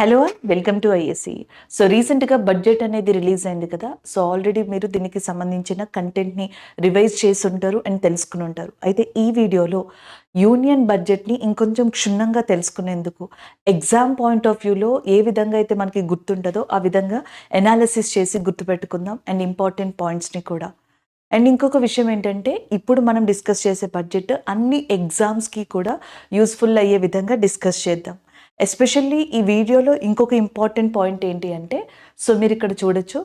Hello and welcome to ISC. So రీసెంట్గా budget అనేది release అయింది కదా. సో ఆల్రెడీ మీరు దీనికి సంబంధించిన కంటెంట్ని రివైజ్ చేసి ఉంటారు అండ్ తెలుసుకుని ఉంటారు. అయితే ఈ వీడియోలో యూనియన్ బడ్జెట్ని ఇంకొంచెం క్షుణ్ణంగా తెలుసుకునేందుకు ఎగ్జామ్ పాయింట్ ఆఫ్ వ్యూలో ఏ విధంగా అయితే మనకి గుర్తుంటుందో ఆ విధంగా ఎనాలిసిస్ చేసి గుర్తుపెట్టుకుందాం అండ్ ఇంపార్టెంట్ పాయింట్స్ని కూడా. అండ్ ఇంకొక విషయం ఏంటంటే ఇప్పుడు మనం డిస్కస్ చేసే బడ్జెట్ అన్ని ఎగ్జామ్స్కి కూడా యూస్ఫుల్ అయ్యే విధంగా డిస్కస్ చేద్దాం. ఎస్పెషల్లీ ఈ వీడియోలో ఇంకొక ఇంపార్టెంట్ పాయింట్ ఏంటి అంటే, సో మీరు ఇక్కడ చూడొచ్చు,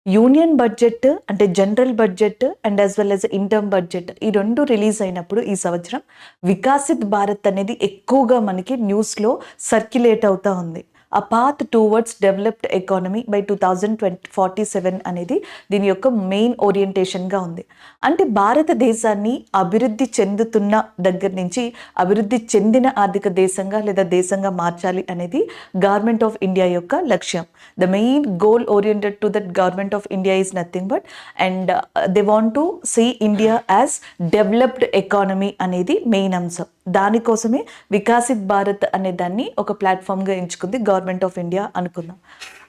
యూనియన్ బడ్జెట్ అంటే general budget and as well as interim budget ఈ రెండు రిలీజ్ అయినప్పుడు ఈ సంవత్సరం వికాసిత్ భారత్ అనేది ఎక్కువగా మనకి న్యూస్లో సర్క్యులేట్ అవుతూ ఉంది. ఆ path towards developed economy by 2047 అనేది దీని యొక్క మెయిన్ ఓరియంటేషన్గా ఉంది. అంటే భారతదేశాన్ని అభివృద్ధి చెందుతున్న దగ్గర నుంచి అభివృద్ధి చెందిన ఆర్థిక దేశంగా లేదా దేశంగా మార్చాలి అనేది గవర్నమెంట్ ఆఫ్ ఇండియా యొక్క లక్ష్యం. The main goal oriented to that government of India is nothing but and they want to see India as developed economy అనేది మెయిన్ అంశం. దానికోసమే వికాసిత్ భారత్ అనే దాన్ని ఒక ప్లాట్ఫామ్గా ఎంచుకుంది గవర్నమెంట్ ఆఫ్ ఇండియా అనుకుందాం.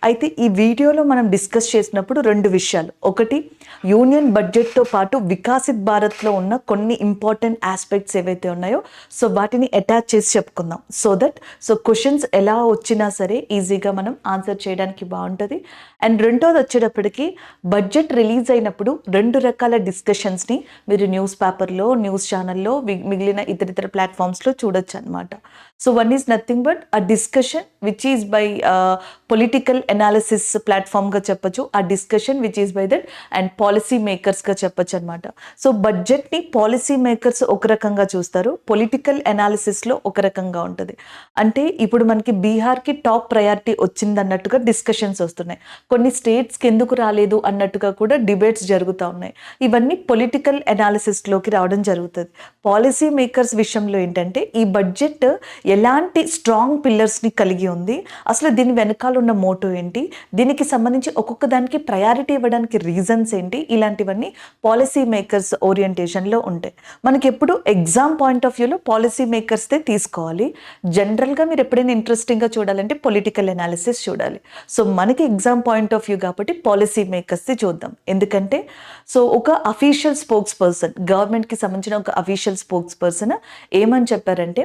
అయితే ఈ వీడియోలో మనం డిస్కస్ చేసినప్పుడు రెండు విషయాలు, ఒకటి యూనియన్ బడ్జెట్తో పాటు వికాసిత్ భారత్లో ఉన్న కొన్ని ఇంపార్టెంట్ ఆస్పెక్ట్స్ ఏవైతే ఉన్నాయో సో వాటిని అటాచ్ చేసి చెప్పుకుందాం. సో క్వశ్చన్స్ ఎలా వచ్చినా సరే ఈజీగా మనం ఆన్సర్ చేయడానికి బాగుంటుంది. అండ్ రెండోది వచ్చేటప్పటికి బడ్జెట్ రిలీజ్ అయినప్పుడు రెండు రకాల డిస్కషన్స్ని మీరు న్యూస్ పేపర్లో, న్యూస్ ఛానల్లో, మిగిలిన ఇతర ప్లాట్ఫామ్స్లో చూడొచ్చు అనమాట. So one is nothing but a discussion which is by political analysis ప్లాట్ఫామ్గా చెప్పచ్చు, ఆ discussion which is by that and policy మేకర్స్గా చెప్పచ్చు అనమాట. సో బడ్జెట్ని పాలసీ మేకర్స్ ఒక రకంగా చూస్తారు, పొలిటికల్ ఎనాలిసిస్లో ఒక రకంగా ఉంటుంది. అంటే ఇప్పుడు మనకి బీహార్కి టాప్ ప్రయారిటీ వచ్చింది అన్నట్టుగా డిస్కషన్స్ వస్తున్నాయి, కొన్ని స్టేట్స్కి ఎందుకు రాలేదు అన్నట్టుగా కూడా డిబేట్స్ జరుగుతూ ఉన్నాయి. ఇవన్నీ పొలిటికల్ ఎనాలిసిస్లోకి రావడం జరుగుతుంది. పాలసీ మేకర్స్ విషయంలో ఏంటంటే ఈ బడ్జెట్ ఎలాంటి స్ట్రాంగ్ పిల్లర్స్ని కలిగి ఉంది, అసలు దీని వెనకాల ఉన్న మోటో ఏంటి, దీనికి సంబంధించి ఒక్కొక్క దానికి ప్రయారిటీ ఇవ్వడానికి రీజన్స్ ఏంటి, ఇలాంటివన్నీ పాలసీ మేకర్స్ ఓరియంటేషన్లో ఉంటాయి. మనకి ఎప్పుడు ఎగ్జామ్ పాయింట్ ఆఫ్ వ్యూలో పాలసీ మేకర్స్దే తీసుకోవాలి. జనరల్గా మీరు ఎప్పుడైనా ఇంట్రెస్టింగ్గా చూడాలంటే పొలిటికల్ ఎనాలిసిస్ చూడాలి. సో మనకి ఎగ్జామ్ పాయింట్ ఆఫ్ వ్యూ కాబట్టి పాలసీ మేకర్స్ది చూద్దాం. ఎందుకంటే సో ఒక అఫీషియల్ స్పోక్స్ పర్సన్, గవర్నమెంట్కి సంబంధించిన ఒక అఫీషియల్ స్పోక్స్ పర్సన్ ఏమని చెప్పారంటే,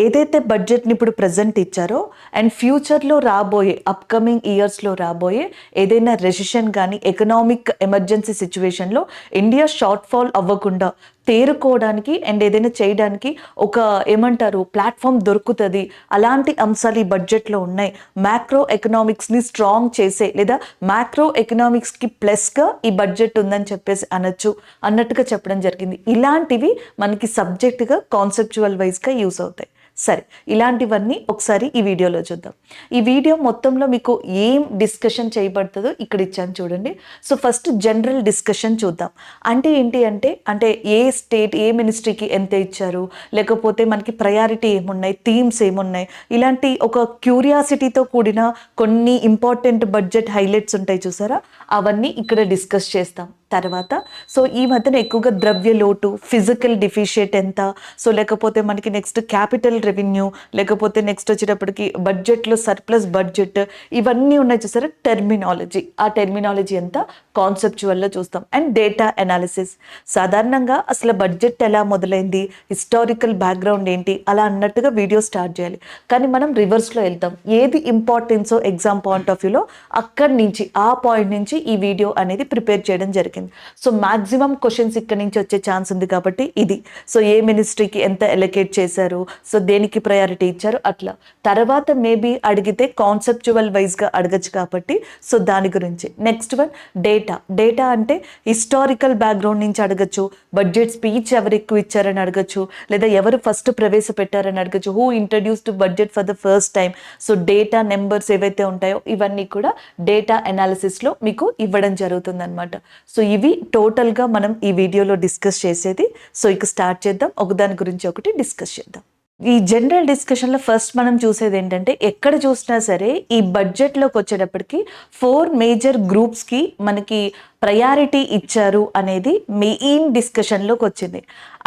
ఏదైతే బడ్జెట్ని ఇప్పుడు ప్రజెంట్ ఇచ్చారో అండ్ ఫ్యూచర్లో రాబోయే అప్కమింగ్ ఇయర్స్లో రాబోయే ఏదైనా రెసిషన్ కానీ ఎకనామిక్ ఎమర్జెన్సీ సిచ్యువేషన్లో ఇండియా షార్ట్ ఫాల్ అవ్వకుండా తేరుకోవడానికి అండ్ ఏదైనా చేయడానికి ఒక ఏమంటారు ప్లాట్ఫామ్ దొరుకుతుంది. అలాంటి అంశాలు ఈ బడ్జెట్లో ఉన్నాయి. మ్యాక్రో ఎకనామిక్స్ని స్ట్రాంగ్ చేసే లేదా మ్యాక్రో ఎకనామిక్స్కి ప్లస్గా ఈ బడ్జెట్ ఉందని చెప్పేసి అనొచ్చు అన్నట్టుగా చెప్పడం జరిగింది. ఇలాంటివి మనకి సబ్జెక్టుగా కాన్సెప్చువల్ వైజ్గా యూస్ అవుతాయి. సరే, ఇలాంటివన్నీ ఒకసారి ఈ వీడియోలో చూద్దాం. ఈ వీడియో మొత్తంలో మీకు ఏం డిస్కషన్ చేయబడుతుందో ఇక్కడ ఇచ్చాను చూడండి. సో ఫస్ట్ జనరల్ డిస్కషన్ చూద్దాం. అంటే ఏంటి అంటే ఏ స్టేట్ ఏ మినిస్ట్రీకి ఎంత ఇచ్చారు, లేకపోతే మనకి ప్రయారిటీ ఏమున్నాయి, థీమ్స్ ఏమున్నాయి, ఇలాంటి ఒక క్యూరియాసిటీతో కూడిన కొన్ని ఇంపార్టెంట్ బడ్జెట్ హైలైట్స్ ఉంటాయి చూసారా, అవన్నీ ఇక్కడ డిస్కస్ చేస్తాం. తర్వాత సో ఈ మధ్యన ఎక్కువగా ద్రవ్య లోటు, ఫిజికల్ డిఫిషియట్ ఎంత, సో లేకపోతే మనకి నెక్స్ట్ క్యాపిటల్ రెవెన్యూ, లేకపోతే నెక్స్ట్ వచ్చేటప్పటికి బడ్జెట్లో సర్ప్లస్ బడ్జెట్, ఇవన్నీ ఉన్నాయి చూసారా టెర్మినాలజీ, ఆ టెర్మినాలజీ ఎంత కాన్సెప్చువల్లో చూస్తాం. అండ్ డేటా అనాలిసిస్, సాధారణంగా అసలు బడ్జెట్ ఎలా మొదలైంది, హిస్టారికల్ బ్యాక్గ్రౌండ్ ఏంటి, అలా అన్నట్టుగా వీడియో స్టార్ట్ చేయాలి. కానీ మనం రివర్స్లో వెళ్తాం, ఏది ఇంపార్టెన్సో ఎగ్జామ్ పాయింట్ ఆఫ్ వ్యూలో అక్కడి నుంచి ఆ పాయింట్ నుంచి ఈ వీడియో అనేది ప్రిపేర్ చేయడం జరిగింది. సో మాక్సిమం క్వశ్చన్స్ ఇక్కడ నుంచి వచ్చే ఛాన్స్ ఉంది కాబట్టి ఇది. సో ఏ మినిస్ట్రీకి ఎంత ఎలకేట్ చేశారు, సో దేనికి ప్రయారిటీ ఇచ్చారు, అట్లా తర్వాత మేబీ అడిగితే కాన్సెప్చువల్ వైజ్గా అడగచ్చు కాబట్టి సో దాని గురించి. నెక్స్ట్ వన్ డేటా అంటే హిస్టారికల్ బ్యాక్గ్రౌండ్ నుంచి అడగచ్చు, బడ్జెట్ స్పీచ్ ఎవరు ఎక్కువ ఇచ్చారని అడగచ్చు, లేదా ఎవరు ఫస్ట్ ప్రవేశపెట్టారని అడగచ్చు, who introduced budget for the first time. So data numbers ఏవైతే ఉంటాయో ఇవన్నీ కూడా డేటా అనాలిసిస్లో మీకు ఇవ్వడం జరుగుతుంది అనమాట. సో ఇవి టోటల్గా మనం ఈ వీడియోలో డిస్కస్ చేసేది. సో ఇక స్టార్ట్ చేద్దాం, ఒకదాని గురించి ఒకటి డిస్కస్ చేద్దాం. ఈ జనరల్ డిస్కషన్లో ఫస్ట్ మనం చూసేది ఏంటంటే, ఎక్కడ చూసినా సరే ఈ బడ్జెట్లోకి వచ్చేటప్పటికి 4 మేజర్ గ్రూప్స్కి మనకి ప్రయారిటీ ఇచ్చారు అనేది మెయిన్ డిస్కషన్లోకి వచ్చింది.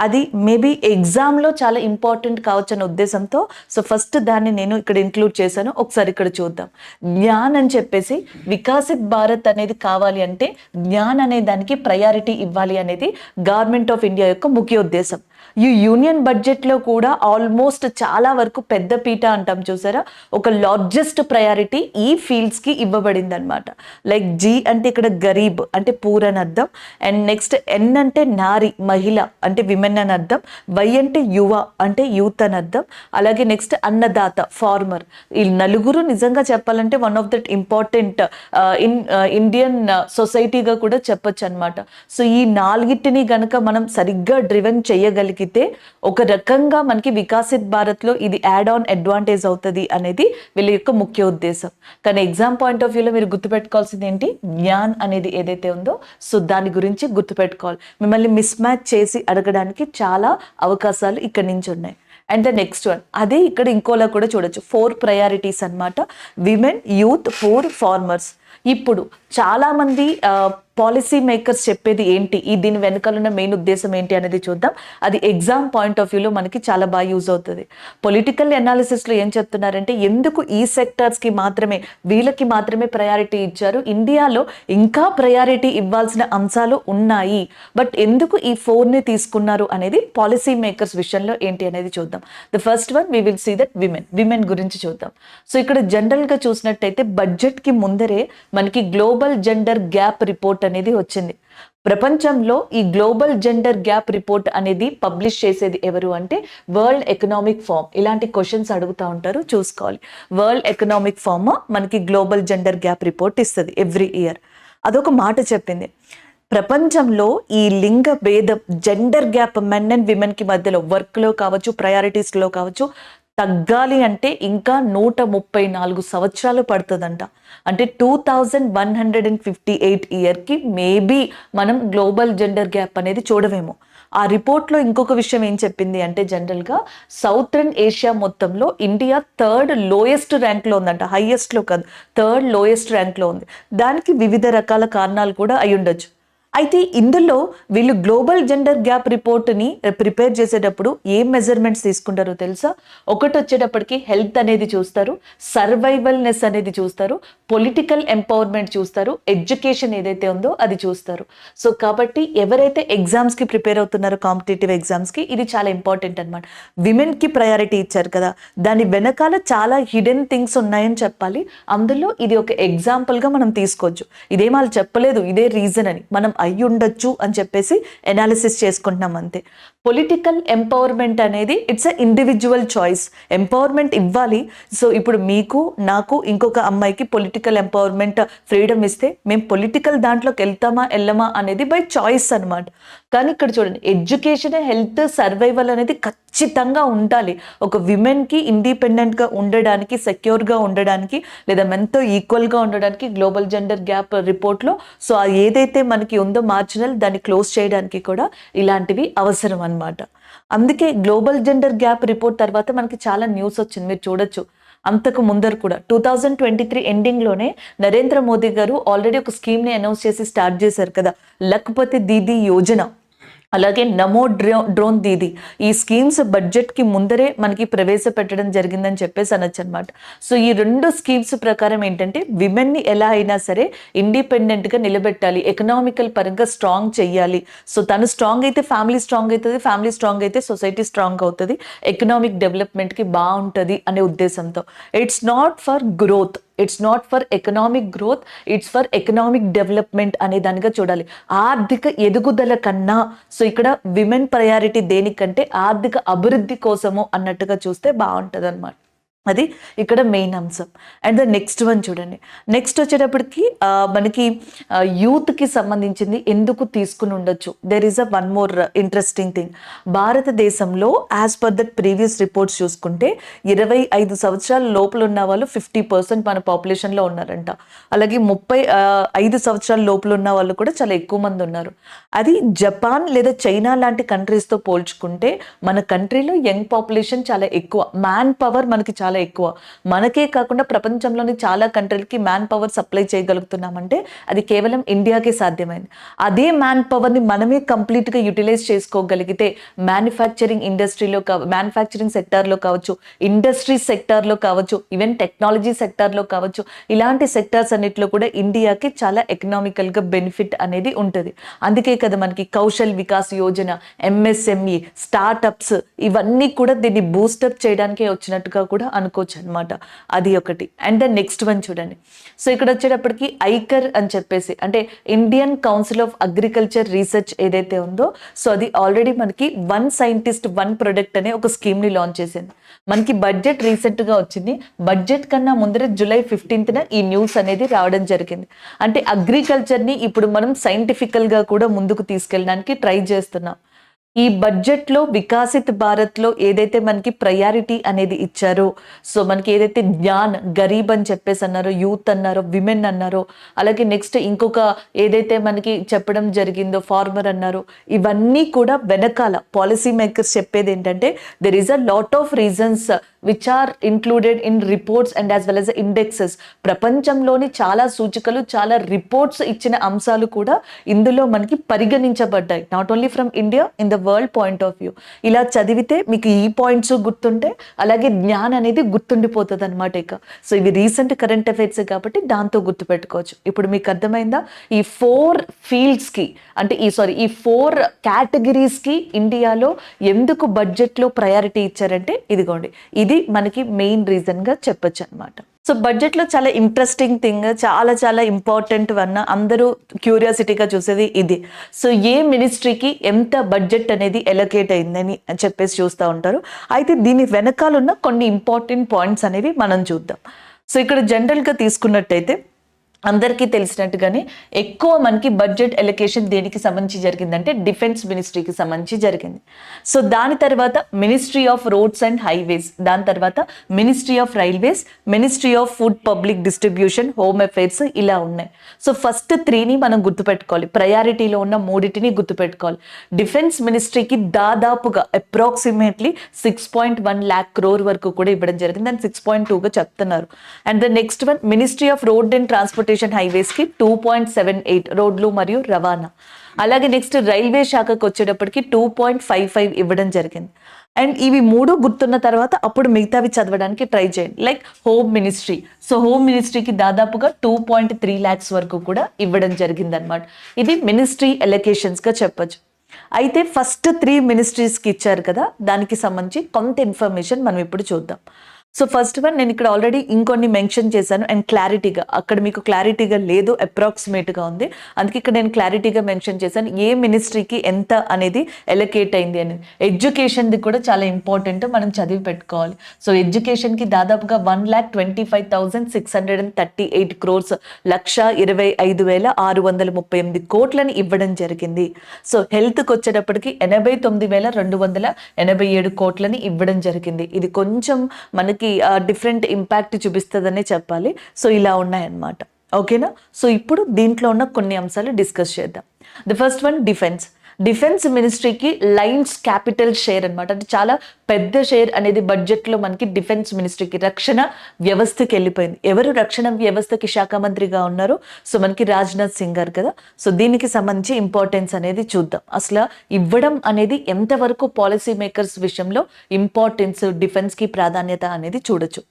అది మేబీ ఎగ్జామ్లో చాలా ఇంపార్టెంట్ కావచ్చు అనే ఉద్దేశంతో సో ఫస్ట్ దాన్ని నేను ఇక్కడ ఇంక్లూడ్ చేశాను. ఒకసారి ఇక్కడ చూద్దాం. జ్ఞాన్ అని చెప్పేసి వికసిత్ భారత్ అనేది కావాలి అంటే జ్ఞాన్ అనే దానికి ప్రయారిటీ ఇవ్వాలి అనేది గవర్నమెంట్ ఆఫ్ ఇండియా యొక్క ముఖ్య ఉద్దేశం. ఈ యూనియన్ బడ్జెట్లో కూడా ఆల్మోస్ట్ చాలా వరకు పెద్ద పీట అంటాం చూసారా, ఒక లార్జెస్ట్ ప్రయారిటీ ఈ ఫీల్డ్స్కి ఇవ్వబడింది అనమాట. లైక్ జీ అంటే ఇక్కడ గరీబ్ అంటే పూర్ అని అర్థం, అండ్ నెక్స్ట్ ఎన్ అంటే నారి మహిళ అంటే విమెన్ అని అర్థం, వై అంటే యువ అంటే యూత్ అని అర్థం, అలాగే నెక్స్ట్ అన్నదాత ఫార్మర్. ఈ నలుగురు నిజంగా చెప్పాలంటే one of that important Indian సొసైటీగా కూడా చెప్పొచ్చు అనమాట. సో ఈ నాలుగిటిని గనక మనం సరిగ్గా డ్రివెన్ చేయగలిగితే ఒక రకంగా మనకి వికసిత్ భారత్లో ఇది యాడ్ ఆన్ అడ్వాంటేజ్ అవుతుంది అనేది వీళ్ళ యొక్క ముఖ్య ఉద్దేశం. కానీ ఎగ్జామ్ పాయింట్ ఆఫ్ వ్యూలో మీరు గుర్తుపెట్టుకోవాల్సింది ఏంటి, జ్ఞాన్ అనేది ఏదైతే ఉందో సో దాని గురించి గుర్తుపెట్టుకోవాలి. మిమ్మల్ని మిస్ మ్యాచ్ చేసి అడగడానికి చాలా అవకాశాలు ఇక్కడి నుంచి ఉన్నాయి. అండ్ ద నెక్స్ట్ వన్ అదే ఇక్కడ ఇంకోలా కూడా చూడొచ్చు, 4 ప్రయారిటీస్ అనమాట. Women, youth, poor, farmers. ఇప్పుడు చాలామంది పాలసీ మేకర్స్ చెప్పేది ఏంటి, ఈ దీని వెనకాలన్న మెయిన్ ఉద్దేశం ఏంటి అనేది చూద్దాం. అది ఎగ్జామ్ పాయింట్ ఆఫ్ వ్యూలో మనకి చాలా బాగా యూజ్ అవుతుంది. పొలిటికల్ అనాలిసిస్లో ఏం చెప్తున్నారంటే ఎందుకు ఈ సెక్టార్స్కి మాత్రమే వీళ్ళకి మాత్రమే ప్రయారిటీ ఇచ్చారు, ఇండియాలో ఇంకా ప్రయారిటీ ఇవ్వాల్సిన అంశాలు ఉన్నాయి, బట్ ఎందుకు ఈ 4ని తీసుకున్నారు అనేది పాలసీ మేకర్స్ విషయంలో ఏంటి అనేది చూద్దాం. The first one we will see that women గురించి చూద్దాం. సో ఇక్కడ జనరల్గా చూసినట్టయితే బడ్జెట్కి ముందరే మనకి గ్లోబల్ జెండర్ గ్యాప్ రిపోర్ట్ అనేది వచ్చింది. ప్రపంచంలో ఈ గ్లోబల్ జెండర్ గ్యాప్ రిపోర్ట్ అనేది పబ్లిష్ చేసేది ఎవరు అంటే వరల్డ్ ఎకనామిక్ ఫోరం. ఇలాంటి క్వశ్చన్స్ అడుగుతూ ఉంటారు, చూసుకోవాలి. వరల్డ్ ఎకనామిక్ ఫోరం మనకి గ్లోబల్ జెండర్ గ్యాప్ రిపోర్ట్ ఇస్తుంది ఎవ్రీ ఇయర్. అదొక మాట చెప్పింది, ప్రపంచంలో ఈ లింగ భేదం జెండర్ గ్యాప్ మెన్ అండ్ విమెన్కి మధ్యలో వర్క్లో కావచ్చు ప్రయారిటీస్లో కావచ్చు తగ్గాలి అంటే ఇంకా 134 సంవత్సరాలు పడుతుందంట. అంటే 2158 ఇయర్కి మేబీ మనం గ్లోబల్ జెండర్ గ్యాప్ అనేది చూడవేమో. ఆ రిపోర్ట్లో ఇంకొక విషయం ఏం చెప్పింది అంటే జనరల్గా సౌత్రన్ ఏషియా మొత్తంలో ఇండియా 3rd లోయెస్ట్ ర్యాంక్లో ఉందంట, హైయెస్ట్లో కాదు 3rd లోయెస్ట్ ర్యాంక్లో ఉంది. దానికి వివిధ రకాల కారణాలు కూడా అయి ఉండొచ్చు. అయితే ఇందులో వీళ్ళు గ్లోబల్ జెండర్ గ్యాప్ రిపోర్ట్ని ప్రిపేర్ చేసేటప్పుడు ఏం మెజర్మెంట్స్ తీసుకుంటారో తెలుసా? ఒకటి వచ్చేటప్పటికి హెల్త్ అనేది చూస్తారు, సర్వైవల్నెస్ అనేది చూస్తారు, పొలిటికల్ ఎంపవర్మెంట్ చూస్తారు, ఎడ్యుకేషన్ ఏదైతే ఉందో అది చూస్తారు. సో కాబట్టి ఎవరైతే ఎగ్జామ్స్కి ప్రిపేర్ అవుతున్నారో కాంపిటేటివ్ ఎగ్జామ్స్కి ఇది చాలా ఇంపార్టెంట్ అనమాట. విమెన్కి ప్రయారిటీ ఇచ్చారు కదా, దాని వెనకాల చాలా హిడెన్ థింగ్స్ ఉన్నాయని చెప్పాలి. అందులో ఇది ఒక ఎగ్జాంపుల్గా మనం తీసుకోవచ్చు. ఇదేం వాళ్ళు చెప్పలేదు ఇదే రీజన్ అని, మనం అయి ఉండొచ్చు అని చెప్పేసి ఎనాలిసిస్ చేసుకుంటున్నాం అంతే. పొలిటికల్ ఎంపవర్మెంట్ అనేది it's a individual choice. Empowerment ఇవ్వాలి. సో ఇప్పుడు మీకు నాకు ఇంకొక అమ్మాయికి పొలిటికల్ ఎంపవర్మెంట్ ఫ్రీడమ్ ఇస్తే మేము పొలిటికల్ దాంట్లోకి వెళ్ళమా అనేది బై చాయిస్ అనమాట. కానీ ఇక్కడ చూడండి, ఎడ్యుకేషన్, హెల్త్, సర్వైవల్ అనేది ఖచ్చితంగా ఉండాలి. ఒక విమెన్కి ఇండిపెండెంట్గా ఉండడానికి, సెక్యూర్గా ఉండడానికి, లేదా మెన్తో ఈక్వల్గా ఉండడానికి గ్లోబల్ జెండర్ గ్యాప్ రిపోర్ట్లో సో ఏదైతే మనకి ఉందో మార్జినల్ దాన్ని క్లోజ్ చేయడానికి కూడా ఇలాంటివి అవసరం అన్నమాట. అందుకే గ్లోబల్ జెండర్ గ్యాప్ రిపోర్ట్ తర్వాత మనకి చాలా న్యూస్ వచ్చింది, మీరు చూడొచ్చు. అంతకు ముందర కూడా 2023 ఎండింగ్లోనే నరేంద్ర మోదీ గారు ఆల్రెడీ ఒక స్కీమ్ని అనౌన్స్ చేసి స్టార్ట్ చేశారు కదా, లఖపతి దీదీ యోజన, అలాగే నమో డ్రోన్ దీదీ. ఈ స్కీమ్స్ బడ్జెట్కి ముందరే మనకి ప్రవేశపెట్టడం జరిగిందని చెప్పేసి అనొచ్చు అనమాట. సో ఈ 2 స్కీమ్స్ ప్రకారం ఏంటంటే విమెన్ని ఎలా అయినా సరే ఇండిపెండెంట్గా నిలబెట్టాలి, ఎకనామికల్ పరంగా స్ట్రాంగ్ చెయ్యాలి. సో తను స్ట్రాంగ్ అయితే ఫ్యామిలీ స్ట్రాంగ్ అవుతుంది, ఫ్యామిలీ స్ట్రాంగ్ అయితే సొసైటీ స్ట్రాంగ్ అవుతుంది, ఎకనామిక్ డెవలప్మెంట్కి బాగుంటుంది అనే ఉద్దేశంతో. It's not for growth, it's not for economic growth, it's for economic development అనే దానిగా చూడాలి. ఆర్థిక ఎదుగుదల కన్నా సో ఇక్కడ విమెన్ ప్రయారిటీ దేనికంటే ఆర్థిక అభివృద్ధి కోసము అన్నట్టుగా చూస్తే బాగుంటుంది అన్నమాట. అది ఇక్కడ మెయిన్ అంశం. అండ్ ద నెక్స్ట్ వన్ చూడండి, నెక్స్ట్ వచ్చేటప్పటికి మనకి యూత్కి సంబంధించింది ఎందుకు తీసుకుని ఉండొచ్చు. There is a one more interesting thing. భారతదేశంలో as per that previous reports చూసుకుంటే 25 సంవత్సరాల లోపల ఉన్న వాళ్ళు 50% మన పాపులేషన్లో ఉన్నారంట. అలాగే 35 సంవత్సరాల లోపల ఉన్న వాళ్ళు కూడా చాలా ఎక్కువ మంది ఉన్నారు. అది జపాన్ లేదా చైనా లాంటి కంట్రీస్తో పోల్చుకుంటే మన కంట్రీలో యంగ్ పాపులేషన్ చాలా ఎక్కువ, మ్యాన్ పవర్ మనకి చాలా చాలా ఎక్కువ. మనకే కాకుండా ప్రపంచంలోని చాలా కంట్రీలకి మ్యాన్ పవర్ సప్లై చేయగలుగుతున్నామంటే అది కేవలం ఇండియాకే సాధ్యమైంది. అదే మ్యాన్ పవర్ని మనమే కంప్లీట్గా యూటిలైజ్ చేసుకోగలిగితే మ్యానుఫ్యాక్చరింగ్ ఇండస్ట్రీలో మ్యానుఫ్యాక్చరింగ్ సెక్టార్లో కావచ్చు, ఇండస్ట్రీ సెక్టార్లో కావచ్చు, ఈవెన్ టెక్నాలజీ సెక్టార్లో కావచ్చు, ఇలాంటి సెక్టార్స్ అన్నిట్లో కూడా ఇండియాకి చాలా ఎకనామికల్గా బెనిఫిట్ అనేది ఉంటుంది. అందుకే కదా మనకి కౌశల్ వికాస్ యోజన, ఎంఎస్ఎంఈ, స్టార్టప్స్ ఇవన్నీ కూడా దీన్ని బూస్టప్ చేయడానికే వచ్చినట్టుగా కూడా అనుకోవచ్చు అనమాట. అది ఒకటి. అండ్ దెన్ నెక్స్ట్ వన్ చూడండి. సో ఇక్కడ వచ్చేటప్పటికి ఐకర్ అని చెప్పేసి, అంటే Indian council of agriculture research ఏదైతే ఉందో, సో అది ఆల్రెడీ మనకి వన్ సైంటిస్ట్ వన్ ప్రొడక్ట్ అనే ఒక స్కీమ్ని లాంచ్ చేసింది. మనకి బడ్జెట్ రీసెంట్గా వచ్చింది. బడ్జెట్ కన్నా ముందర జూలై 15న ఈ న్యూస్ అనేది రావడం జరిగింది. అంటే అగ్రికల్చర్ని ఇప్పుడు మనం సైంటిఫికల్గా కూడా ముందుకు తీసుకెళ్ళడానికి ట్రై చేస్తున్నాం. ఈ బడ్జెట్లో వికాసిత్ భారత్లో ఏదైతే మనకి ప్రయారిటీ అనేది ఇచ్చారో, సో మనకి ఏదైతే జ్ఞాన్, గరీబ్ అని చెప్పేసి అన్నారో, యూత్ అన్నారో, విమెన్ అన్నారో, అలాగే నెక్స్ట్ ఇంకొక ఏదైతే మనకి చెప్పడం జరిగిందో ఫార్మర్ అన్నారు, ఇవన్నీ కూడా వెనకాల పాలసీ మేకర్స్ చెప్పేది ఏంటంటే there is a lot of reasons which are included in reports and as well as indexes. ప్రపంచంలోని చాలా సూచికలు, చాలా రిపోర్ట్స్ ఇచ్చిన అంశాలు కూడా ఇందులో మనకి పరిగణించబడ్డాయి. Not only from India, in the world point of view. ఇలా చదివితే మీకు ఈ పాయింట్స్ గుర్తుంటే అలాగే జ్ఞానం అనేది గుర్తుండిపోతుంది అనమాట. ఇక సో ఇవి రీసెంట్ కరెంట్ అఫైర్స్ కాబట్టి దాంతో గుర్తుపెట్టుకోవచ్చు. ఇప్పుడు మీకు అర్థమైందా? ఈ 4 ఫీల్డ్స్కి, అంటే ఈ 4 కేటగిరీస్కి ఇండియాలో ఎందుకు బడ్జెట్లో ప్రయారిటీ ఇచ్చారంటే ఇదిగోండి, ఇది మనకి మెయిన్ రీజన్గా చెప్పొచ్చు అనమాట. సో బడ్జెట్లో చాలా ఇంట్రెస్టింగ్ థింగ్, చాలా చాలా ఇంపార్టెంట్ వన్న అందరూ క్యూరియాసిటీగా చూసేది ఇది. సో ఏ మినిస్ట్రీకి ఎంత బడ్జెట్ అనేది ఎలొకేట్ అయిందని చెప్పేసి చూస్తూ ఉంటారు. అయితే దీని వెనకాలన్న కొన్ని ఇంపార్టెంట్ పాయింట్స్ అనేవి మనం చూద్దాం. సో ఇక్కడ జనరల్గా తీసుకున్నట్టయితే అందరికీ తెలిసినట్టుగానే ఎక్కువ మనకి బడ్జెట్ ఎలొకేషన్ దేనికి సంబంధించి జరిగిందంటే డిఫెన్స్ మినిస్ట్రీకి సంబంధించి జరిగింది. సో దాని తర్వాత ministry of roads and highways, దాని తర్వాత ministry of railways, ministry of food public distribution, home affairs, ఇలా ఉన్నాయి. సో ఫస్ట్ 3ని మనం గుర్తుపెట్టుకోవాలి, ప్రయారిటీలో ఉన్న 3టిని గుర్తుపెట్టుకోవాలి. డిఫెన్స్ మినిస్ట్రీకి దాదాపుగా అప్రాక్సిమేట్లీ 6.1 lakh crore వరకు కూడా ఇవ్వడం జరిగింది, దాన్ని 6.2గా చెప్తున్నారు. And the next one ministry of road and transportation highways కి 2.78 రోడ్లు మరియు రవాణా. అలాగే నెక్స్ట్ రైల్వే శాఖకు వచ్చేటప్పటికి 2.55 ఇవ్వడం జరిగింది. అండ్ ఇవి 3 గుర్తున్న తర్వాత అప్పుడు మిగతావి చదవడానికి ట్రై చేయండి. Like home ministry, so home మినిస్ట్రీకి దాదాపుగా 2.3 lakhs వరకు కూడా ఇవ్వడం జరిగింది అనమాట. ఇది మినిస్ట్రీ ఎలొకేషన్స్గా చెప్పొచ్చు. అయితే ఫస్ట్ 3 మినిస్ట్రీస్కి ఇచ్చారు కదా, దానికి సంబంధించి కొంత ఇన్ఫర్మేషన్ మనం ఇప్పుడు చూద్దాం. సో ఫస్ట్ వన్ నేను ఇక్కడ ఆల్రెడీ ఇంకొన్ని మెన్షన్ చేశాను అండ్ క్లారిటీగా, అక్కడ మీకు క్లారిటీగా లేదు, అప్రాక్సిమేట్గా ఉంది, అందుకే ఇక్కడ నేను క్లారిటీగా మెన్షన్ చేశాను ఏ మినిస్ట్రీకి ఎంత అనేది ఎలొకేట్ అయింది అని. ఎడ్యుకేషన్ది కూడా చాలా ఇంపార్టెంట్, మనం చదివి పెట్టుకోవాలి. సో ఎడ్యుకేషన్కి దాదాపుగా 1,25,638 crores, 1,25,638 కోట్లని ఇవ్వడం జరిగింది. సో హెల్త్కి వచ్చేటప్పటికి 89,287 కోట్లని ఇవ్వడం జరిగింది. ఇది కొంచెం మనకి డిఫరెంట్ ఇంపాక్ట్ చూపిస్తుందనే చెప్పాలి. సో ఇలా ఉన్నాయన్నమాట. ఓకేనా? సో ఇప్పుడు దీంట్లో ఉన్న కొన్ని అంశాలు డిస్కస్ చేద్దాం. ది ఫస్ట్ వన్ డిఫెన్స్ మినిస్ట్రీకి లైన్స్ క్యాపిటల్ షేర్ అనమాట, అంటే చాలా పెద్ద షేర్ అనేది బడ్జెట్లో మనకి డిఫెన్స్ మినిస్ట్రీకి, రక్షణ వ్యవస్థకి వెళ్ళిపోయింది. ఎవరు రక్షణ వ్యవస్థకి శాఖ మంత్రిగా ఉన్నారు? సో మనకి రాజ్నాథ్ సింగ్ గారు కదా. సో దీనికి సంబంధించి ఇంపార్టెన్స్ అనేది చూద్దాం. అసలు ఇవ్వడం అనేది ఎంతవరకు పాలసీ మేకర్స్ విషయంలో ఇంపార్టెన్స్, డిఫెన్స్కి ప్రాధాన్యత అనేది చూడొచ్చు.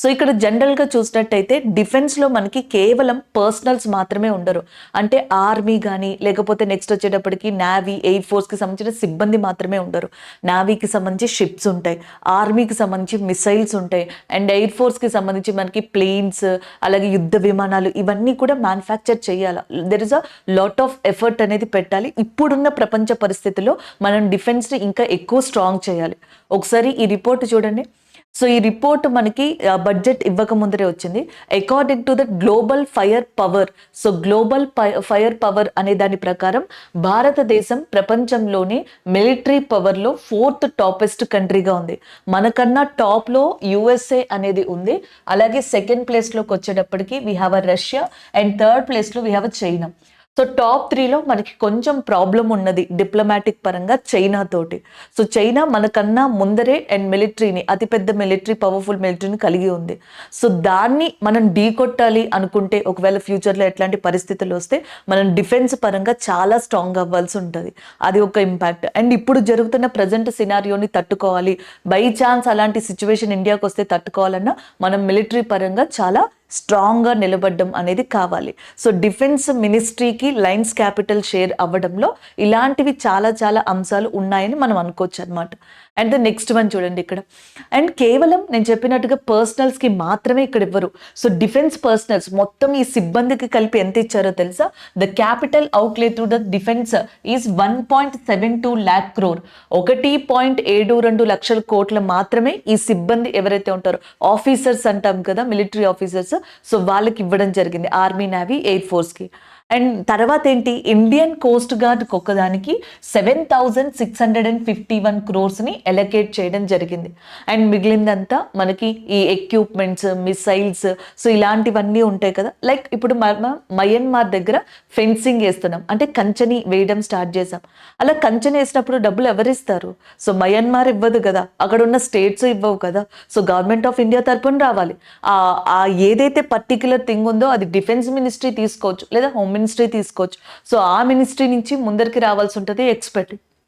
సో ఇక్కడ జనరల్గా చూసినట్టయితే డిఫెన్స్లో మనకి కేవలం పర్సనల్స్ మాత్రమే ఉండరు, అంటే ఆర్మీ కానీ లేకపోతే నెక్స్ట్ వచ్చేటప్పటికి నేవీ, ఎయిర్ ఫోర్స్కి సంబంధించిన సిబ్బంది మాత్రమే ఉండరు. నేవీకి సంబంధించి షిప్స్ ఉంటాయి, ఆర్మీకి సంబంధించి మిసైల్స్ ఉంటాయి, అండ్ ఎయిర్ ఫోర్స్కి సంబంధించి మనకి ప్లేన్స్, అలాగే యుద్ధ విమానాలు, ఇవన్నీ కూడా మ్యానుఫ్యాక్చర్ చేయాలి. There is a lot of effort అనేది పెట్టాలి. ఇప్పుడున్న ప్రపంచ పరిస్థితుల్లో మనం డిఫెన్స్ని ఇంకా ఎక్కువ స్ట్రాంగ్ చేయాలి. ఒకసారి ఈ రిపోర్ట్ చూడండి. సో ఈ రిపోర్ట్ మనకి బడ్జెట్ ఇవ్వక ముందరే వచ్చింది. According to the global fire power, so global fire power అనే దాని ప్రకారం భారతదేశం ప్రపంచంలోని మిలిటరీ పవర్లో 4th టాపెస్ట్ కంట్రీగా ఉంది. మనకన్నా టాప్లో USA అనేది ఉంది. అలాగే సెకండ్ ప్లేస్లోకి వచ్చేటప్పటికి we have a Russia and third ప్లేస్లో we have a China. So top 3లో మనకి కొంచెం ప్రాబ్లం ఉన్నది డిప్లొమాటిక్ పరంగా చైనా తోటి. సో చైనా మనకన్నా ముందరే అండ్ మిలిటరీని అతిపెద్ద మిలిటరీ పవర్ఫుల్ మిలిటరీని కలిగి ఉంది. సో దాన్ని మనం ఢీకొట్టాలి అనుకుంటే ఒకవేళ ఫ్యూచర్లో ఎట్లాంటి పరిస్థితులు వస్తే మనం డిఫెన్స్ పరంగా చాలా స్ట్రాంగ్ అవ్వాల్సి ఉంటుంది. అది ఒక ఇంపాక్ట్. అండ్ ఇప్పుడు జరుగుతున్న ప్రజెంట్ సినారియోని తట్టుకోవాలి, బై ఛాన్స్ అలాంటి సిచ్యువేషన్ ఇండియాకి వస్తే తట్టుకోవాలన్నా మనం మిలిటరీ పరంగా చాలా స్ట్రాంగ్గా నిలబడడం అనేది కావాలి. సో డిఫెన్స్ మినిస్ట్రీకి లయన్స్ క్యాపిటల్ షేర్ అవ్వడంలో ఇలాంటివి చాలా చాలా అంశాలు ఉన్నాయని మనం అనుకోవచ్చు అనమాట. అండ్ ద నెక్స్ట్ వన్ చూడండి ఇక్కడ. అండ్ కేవలం నేను చెప్పినట్టుగా పర్సనల్స్కి మాత్రమే ఇక్కడ ఇవ్వరు. సో డిఫెన్స్ పర్సనల్స్ మొత్తం ఈ సిబ్బందికి కలిపి ఎంత ఇచ్చారో తెలుసా? The capital అవుట్లే to the defence is 1.72 lakh crore. 1.72 లక్షల కోట్ల మాత్రమే ఈ సిబ్బంది ఎవరైతే ఉంటారో ఆఫీసర్స్ అంటాం కదా, మిలిటరీ ఆఫీసర్స్, సో వాళ్ళకి ఇవ్వడం జరిగింది, ఆర్మీ, నేవీ, ఎయిర్ ఫోర్స్కి. అండ్ తర్వాత ఏంటి, ఇండియన్ కోస్ట్ గార్డ్కి ఒక్కదానికి 7,651 crores ఎలకేట్ చేయడం జరిగింది. అండ్ మిగిలిందంతా మనకి ఈ ఎక్విప్మెంట్స్, మిసైల్స్, సో ఇలాంటివన్నీ ఉంటాయి కదా. లైక్ ఇప్పుడు మయన్మార్ దగ్గర ఫెన్సింగ్ వేస్తున్నాం అంటే కంచెని వేయడం స్టార్ట్ చేసాం. అలా కంచెని వేసినప్పుడు డబ్బులు ఎవరిస్తారు? సో మయన్మార్ ఇవ్వదు కదా, అక్కడ ఉన్న స్టేట్స్ ఇవ్వవు కదా. సో గవర్నమెంట్ ఆఫ్ ఇండియా తరపున రావాలి. ఆ ఏదైతే పర్టికులర్ థింగ్ ఉందో అది డిఫెన్స్ మినిస్ట్రీ తీసుకోవచ్చు లేదా హోమ్ మినిస్ట్రీ తీసుకోవచ్చు. సో ఆ మినిస్ట్రీ నుంచి ముందరికి రావాల్సి ఉంటుంది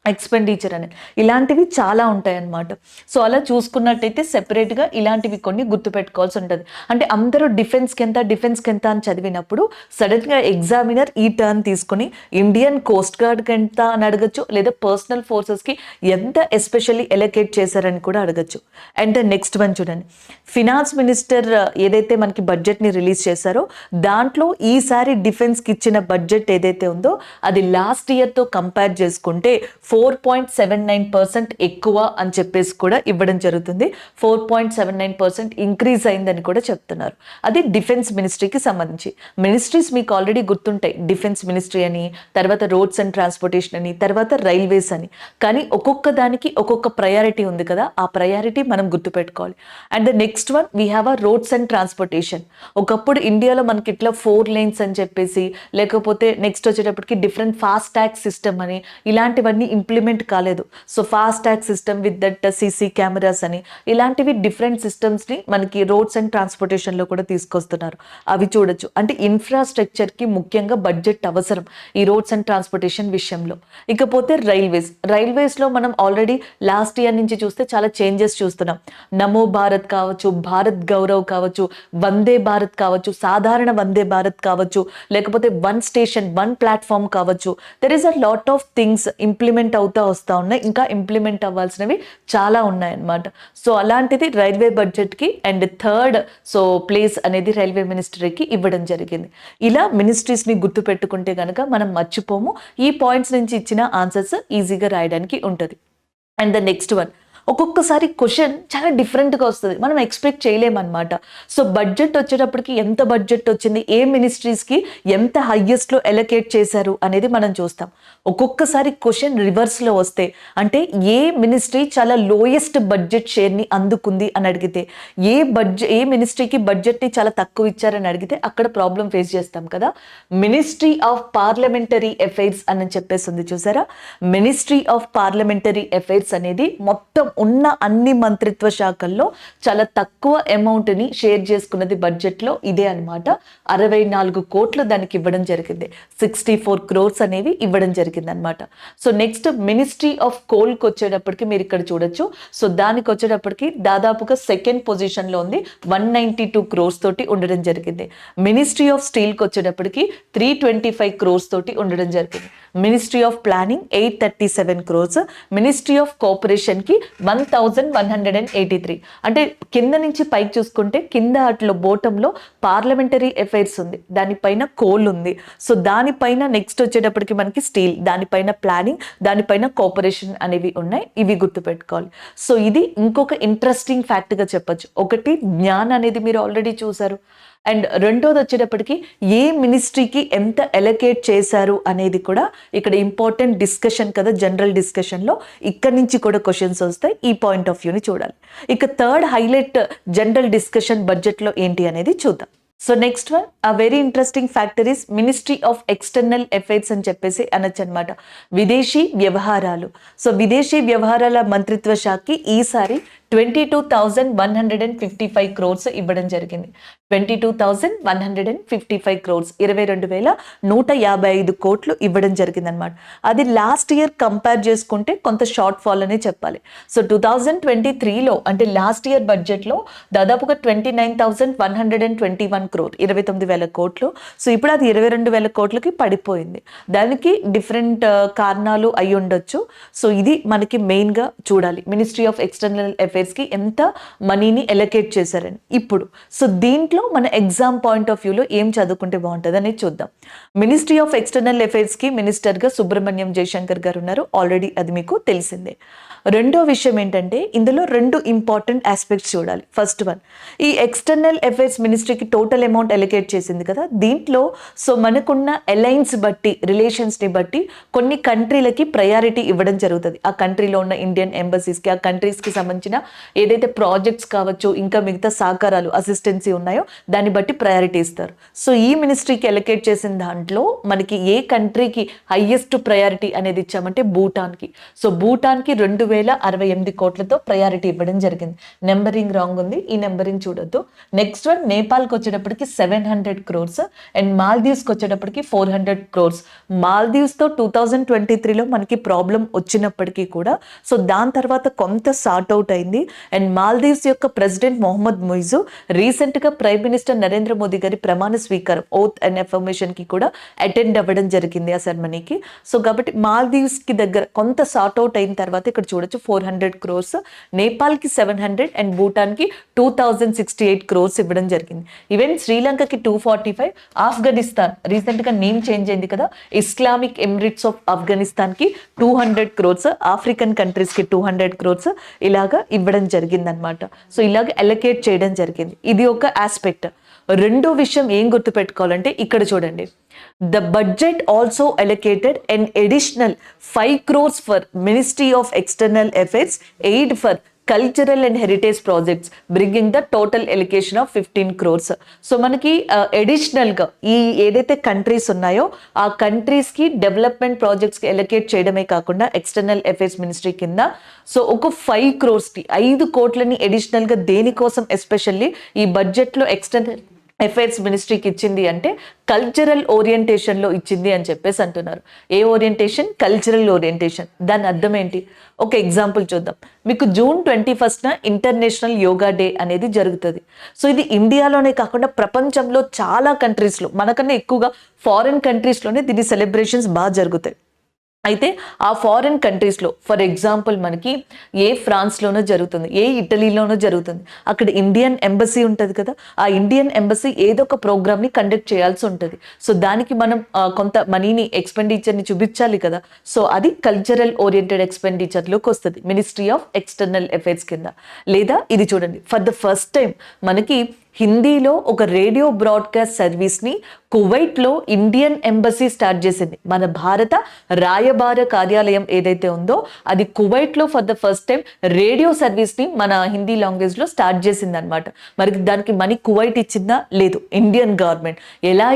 ఎక్స్పెండిచర్ అనేది. ఇలాంటివి చాలా ఉంటాయి అన్నమాట. సో అలా చూసుకున్నట్టయితే సెపరేట్గా ఇలాంటివి కొన్ని గుర్తుపెట్టుకోవాల్సి ఉంటుంది. అంటే అందరూ డిఫెన్స్కి ఎంత అని చదివినప్పుడు సడన్గా ఎగ్జామినర్ ఈ టర్న్ తీసుకుని ఇండియన్ కోస్ట్ గార్డ్కి ఎంత అని అడగచ్చు, లేదా పర్సనల్ ఫోర్సెస్కి ఎంత ఎస్పెషల్లీ ఎలకేట్ చేశారని కూడా అడగచ్చు. అండ్ నెక్స్ట్ వన్ చూడండి. ఫినాన్స్ మినిస్టర్ ఏదైతే మనకి బడ్జెట్ని రిలీజ్ చేశారో దాంట్లో ఈసారి డిఫెన్స్కి ఇచ్చిన బడ్జెట్ ఏదైతే ఉందో అది లాస్ట్ ఇయర్తో కంపేర్ చేసుకుంటే 4.79% ఎక్కువ అని చెప్పేసి కూడా ఇవ్వడం జరుగుతుంది. 4.79% ఇంక్రీజ్ అయిందని కూడా చెప్తున్నారు. అది డిఫెన్స్ మినిస్ట్రీకి సంబంధించి. మినిస్ట్రీస్ మీకు ఆల్రెడీ గుర్తుంటాయి, డిఫెన్స్ మినిస్ట్రీ అని, తర్వాత రోడ్స్ అండ్ ట్రాన్స్పోర్టేషన్ అని, తర్వాత రైల్వేస్ అని. కానీ ఒక్కొక్క దానికి ఒక్కొక్క ప్రయారిటీ ఉంది కదా, ఆ ప్రయారిటీ మనం గుర్తుపెట్టుకోవాలి. And the next one we have a roads and transportation. ఒకప్పుడు ఇండియాలో మనకి ఇట్లా 4 lanes అని చెప్పేసి, లేకపోతే నెక్స్ట్ వచ్చేటప్పటికి డిఫరెంట్ ఫాస్ట్ ట్యాగ్ సిస్టమ్ అని, ఇలాంటివన్నీ ఇంప్లిమెంట్ కాలేదు. So fast tag system with that CC cameras అని, ఇలాంటివి డిఫరెంట్ సిస్టమ్స్ని మనకి రోడ్స్ అండ్ ట్రాన్స్పోర్టేషన్లో కూడా తీసుకొస్తున్నారు. అవి చూడొచ్చు. అంటే ఇన్ఫ్రాస్ట్రక్చర్కి ముఖ్యంగా బడ్జెట్ అవసరం ఈ రోడ్స్ అండ్ ట్రాన్స్పోర్టేషన్ విషయంలో. ఇకపోతే రైల్వేస్లో మనం ఆల్రెడీ లాస్ట్ ఇయర్ నుంచి చూస్తే చాలా చేంజెస్ చూస్తున్నాం. నమో భారత్ కావచ్చు, భారత్ గౌరవ్ కావచ్చు, వందే భారత్ కావచ్చు, సాధారణ వందే భారత్ కావచ్చు, లేకపోతే వన్ స్టేషన్ వన్ ప్లాట్ఫామ్ కావచ్చు. There is a lot of things implement అవుతా వస్తూ ఉన్నాయి. ఇంకా ఇంప్లిమెంట్ అవ్వాల్సినవి చాలా ఉన్నాయన్నమాట. సో అలాంటిది రైల్వే బడ్జెట్కి అండ్ థర్డ్ ప్లేస్ అనేది రైల్వే మినిస్ట్రీకి ఇవ్వడం జరిగింది. ఇలా మినిస్ట్రీస్ని గుర్తుపెట్టుకుంటే కనుక మనం మర్చిపోము. ఈ పాయింట్స్ నుంచి ఇచ్చిన ఆన్సర్స్ ఈజీగా రాయడానికి ఉంటుంది. అండ్ ద నెక్స్ట్ వన్, ఒక్కొక్కసారి క్వశ్చన్ చాలా డిఫరెంట్గా వస్తుంది, మనం ఎక్స్పెక్ట్ చేయలేమన్నమాట. సో బడ్జెట్ వచ్చేటప్పటికి ఎంత బడ్జెట్ వచ్చింది, ఏ మినిస్ట్రీస్కి ఎంత హైయెస్ట్లో ఎలకేట్ చేశారు అనేది మనం చూస్తాం. ఒక్కొక్కసారి క్వశ్చన్ రివర్స్లో వస్తే, అంటే ఏ మినిస్ట్రీ చాలా లోయెస్ట్ బడ్జెట్ షేర్ని అందుకుంది అని అడిగితే, ఏ మినిస్ట్రీకి బడ్జెట్ని చాలా తక్కువ ఇచ్చారని అడిగితే అక్కడ ప్రాబ్లం ఫేస్ చేస్తాం కదా. మినిస్ట్రీ ఆఫ్ పార్లమెంటరీ అఫైర్స్ అని చెప్పేసి ఉంది చూసారా. మినిస్ట్రీ ఆఫ్ పార్లమెంటరీ అఫైర్స్ అనేది మొత్తం ఉన్న అన్ని మంత్రిత్వ శాఖల్లో చాలా తక్కువ అమౌంట్ని షేర్ చేసుకున్నది బడ్జెట్లో ఇదే అనమాట. 64 కోట్లు దానికి ఇవ్వడం జరిగింది. 64 crores అనేవి ఇవ్వడం జరిగింది అనమాట. సో నెక్స్ట్ మినిస్ట్రీ ఆఫ్ కోల్కి వచ్చేటప్పటికి మీరు ఇక్కడ చూడొచ్చు. సో దానికి వచ్చేటప్పటికి దాదాపుగా సెకండ్ పొజిషన్లో ఉంది, 192 crores తోటి ఉండడం జరిగింది. మినిస్ట్రీ ఆఫ్ స్టీల్కి వచ్చేటప్పటికి 325 crores తోటి ఉండడం జరిగింది. Ministry of planning 837 crores, ministry of కోఆపరేషన్కి 1183. అంటే కింద నుంచి పైకి చూసుకుంటే కింద అట్లా బోటంలో పార్లమెంటరీ అఫైర్స్ ఉంది, దానిపైన కోల్ ఉంది. సో దానిపైన నెక్స్ట్ వచ్చేటప్పటికి మనకి స్టీల్, దానిపైన ప్లానింగ్, దానిపైన కోఆపరేషన్ అనేవి ఉన్నాయి. ఇవి గుర్తుపెట్టుకోవాలి. సో ఇది ఇంకొక ఇంట్రెస్టింగ్ ఫ్యాక్ట్గా చెప్పొచ్చు. ఒకటి జ్ఞాన్ అనేది మీరు ఆల్రెడీ చూసారు. అండ్ రెండోది వచ్చేటప్పటికి ఏ మినిస్ట్రీకి ఎంత ఎలకేట్ చేశారు అనేది కూడా ఇక్కడ ఇంపార్టెంట్ డిస్కషన్ కదా, జనరల్ డిస్కషన్లో ఇక్కడ నుంచి కూడా క్వశ్చన్స్ వస్తాయి. ఈ పాయింట్ ఆఫ్ వ్యూని చూడాలి. ఇక థర్డ్ హైలైట్ జనరల్ డిస్కషన్ బడ్జెట్లో ఏంటి అనేది చూద్దాం. So next one very interesting factor is ministry of external affairs అని చెప్పేసి అనొచ్చు అనమాట. విదేశీ వ్యవహారాలు. సో విదేశీ వ్యవహారాల మంత్రిత్వ శాఖకి ఈసారి 22,155 crores ఇవ్వడం జరిగింది. 22,155 crores 22,155 కోట్లు ఇవ్వడం జరిగింది అనమాట. అది లాస్ట్ ఇయర్ కంపేర్ చేసుకుంటే కొంత షార్ట్ ఫాల్ అనే చెప్పాలి. సో 2023లో అంటే లాస్ట్ ఇయర్ బడ్జెట్లో దాదాపుగా 29,121 crore 29,000 కోట్లు. సో ఇప్పుడు అది 22,000 కోట్లకి పడిపోయింది. దానికి డిఫరెంట్ కారణాలు అయి ఉండొచ్చు. సో ఇది మనకి మెయిన్గా చూడాలి, మినిస్ట్రీ ఆఫ్ ఎక్స్టర్నల్ అఫైర్స్ కి ఎంత మనీని ఎలకేట్ చేశారని. ఇప్పుడు సో దీంట్లో మన ఎగ్జామ్ పాయింట్ ఆఫ్ వ్యూలో ఏం చదువుకుంటే బాగుంటుంది అనేది చూద్దాం. మినిస్ట్రీ ఆఫ్ ఎక్స్టర్నల్ అఫైర్స్ కి మినిస్టర్ గా సుబ్రహ్మణ్యం జయశంకర్ గారు ఉన్నారు, ఆల్రెడీ అది మీకు తెలిసిందే. రెండో విషయం ఏంటంటే ఇందులో రెండు ఇంపార్టెంట్ ఆస్పెక్ట్స్ చూడాలి. ఫస్ట్ వన్, ఈ ఎక్స్టర్నల్ అఫైర్స్ మినిస్ట్రీకి టోటల్ అమౌంట్ ఎలికేట్ చేసింది కదా, దీంట్లో సో మనకున్న అలయన్స్ బట్టి రిలేషన్స్ని బట్టి కొన్ని కంట్రీలకి ప్రయారిటీ ఇవ్వడం జరుగుతుంది. ఆ కంట్రీలో ఉన్న ఇండియన్ ఎంబసీస్కి, ఆ కంట్రీస్కి సంబంధించిన ఏదైతే ప్రాజెక్ట్స్ కావచ్చు ఇంకా మిగతా సహకారాలు అసిస్టెన్సీ ఉన్నాయో దాన్ని బట్టి ప్రయారిటీ ఇస్తారు. సో ఈ మినిస్ట్రీకి ఎలికేట్ చేసిన దాంట్లో మనకి ఏ కంట్రీకి హైయెస్ట్ ప్రయారిటీ అనేది ఇచ్చామంటే భూటాన్కి. సో భూటాన్కి 2,068 కోట్లతో ప్రయారిటీ ఇవ్వడం జరిగింది. నెంబరింగ్ రాంగ్ ఉంది, ఈ నెంబరింగ్ చూడొద్దు. నెక్స్ట్ వన్ నేపాల్కి వచ్చేటప్పటికి 700 crores అండ్ మాల్దీవ్స్కి వచ్చేటప్పటికి 400 crores. మాల్దీవ్స్తో 2023లో మనకి ప్రాబ్లం వచ్చినప్పటికీ కూడా సో దాని తర్వాత కొంత సార్ట్ అవుట్ అయింది. అండ్ మాల్దీవ్స్ యొక్క ప్రెసిడెంట్ మొహమ్మద్ ముయిజు రీసెంట్గా ప్రైమ్ మినిస్టర్ నరేంద్ర మోదీ గారి ప్రమాణ స్వీకారం ఓత్ అండ్ అఫర్మేషన్కి కూడా అటెండ్ అవ్వడం జరిగింది ఆ సెరమనీకి. సో కాబట్టి మాల్దీవ్స్కి దగ్గర కొంత సార్ట్ అవుట్ అయిన తర్వాత ఇక్కడ చూడొచ్చు 400 crores, నేపాల్కి 700 అండ్ భూటాన్కి 2,068 crores ఇవ్వడం జరిగింది. ఈవెన్ శ్రీలంకకి 245, ఆఫ్ఘనిస్తాన్ రీసెంట్గా నేమ్ చేంజ్ అయింది కదా, ఇస్లామిక్ ఎమిరేట్స్ ఆఫ్ ఆఫ్ఘనిస్తాన్కి 200 crores, ఆఫ్రికన్ కంట్రీస్కి 200 crores ఇలాగా ఇవ్వడం జరిగింది అనమాట. సో ఇలాగ అలొకేట్ చేయడం జరిగింది. ఇది ఒక ఆస్పెక్ట్. రెండో విషయం ఏం గుర్తుపెట్టుకోవాలంటే ఇక్కడ చూడండి, the budget also allocated an additional 5 crores for Ministry of External Affairs aid for cultural and heritage projects bringing the total allocation of 15 crores. So మనకి అడిషనల్గా ఈ ఏదైతే కంట్రీస్ ఉన్నాయో ఆ కంట్రీస్కి డెవలప్మెంట్ ప్రాజెక్ట్స్కి ఎలికేట్ చేయడమే కాకుండా ఎక్స్టర్నల్ అఫైర్స్ మినిస్ట్రీ కింద సో ఒక 5 crores-కి 5 కోట్లని అడిషనల్గా దేనికోసం ఎస్పెషల్లీ ఈ బడ్జెట్లో ఎక్స్టర్నల్ అఫైర్స్ మినిస్ట్రీకి ఇచ్చింది అంటే కల్చరల్ ఓరియంటేషన్లో ఇచ్చింది అని చెప్పేసి అంటున్నారు. ఏ ఓరియంటేషన్? Cultural orientation. దాని అర్థం ఏంటి? ఒక ఎగ్జాంపుల్ చూద్దాం. మీకు June 21st international yoga day అనేది జరుగుతుంది. సో ఇది ఇండియాలోనే కాకుండా ప్రపంచంలో చాలా కంట్రీస్లో, మనకన్నా ఎక్కువగా ఫారిన్ కంట్రీస్లోనే దీని సెలబ్రేషన్స్ బాగా జరుగుతాయి. అయితే ఆ ఫారిన్ కంట్రీస్లో ఫర్ ఎగ్జాంపుల్ మనకి ఏ ఫ్రాన్స్లోనో జరుగుతుంది, ఏ ఇటలీలోనో జరుగుతుంది, అక్కడ ఇండియన్ ఎంబసీ ఉంటుంది కదా, ఆ ఇండియన్ ఎంబసీ ఏదో ఒక ప్రోగ్రామ్ని కండక్ట్ చేయాల్సి ఉంటుంది. సో దానికి మనం కొంత మనీని ఎక్స్పెండిచర్ని చూపించాలి కదా. సో అది కల్చరల్ ఓరియంటెడ్ ఎక్స్పెండిచర్లోకి వస్తుంది మినిస్ట్రీ ఆఫ్ ఎక్స్టర్నల్ అఫైర్స్ కింద. లేదా ఇది చూడండి, ఫర్ ద ఫస్ట్ టైం మనకి హిందీలో ఒక రేడియో బ్రాడ్కాస్ట్ సర్వీస్ని కువైట్లో ఇండియన్ ఎంబసీ స్టార్ట్ చేసింది. మన భారత రాయబార కార్యాలయం ఏదైతే ఉందో అది కువైట్లో for the first time radio సర్వీస్ని మన హిందీ లాంగ్వేజ్లో స్టార్ట్ చేసింది అనమాట. మరి దానికి మనీ కువైట్ ఇచ్చిందా? లేదు, ఇండియన్ గవర్నమెంట్. ఎలా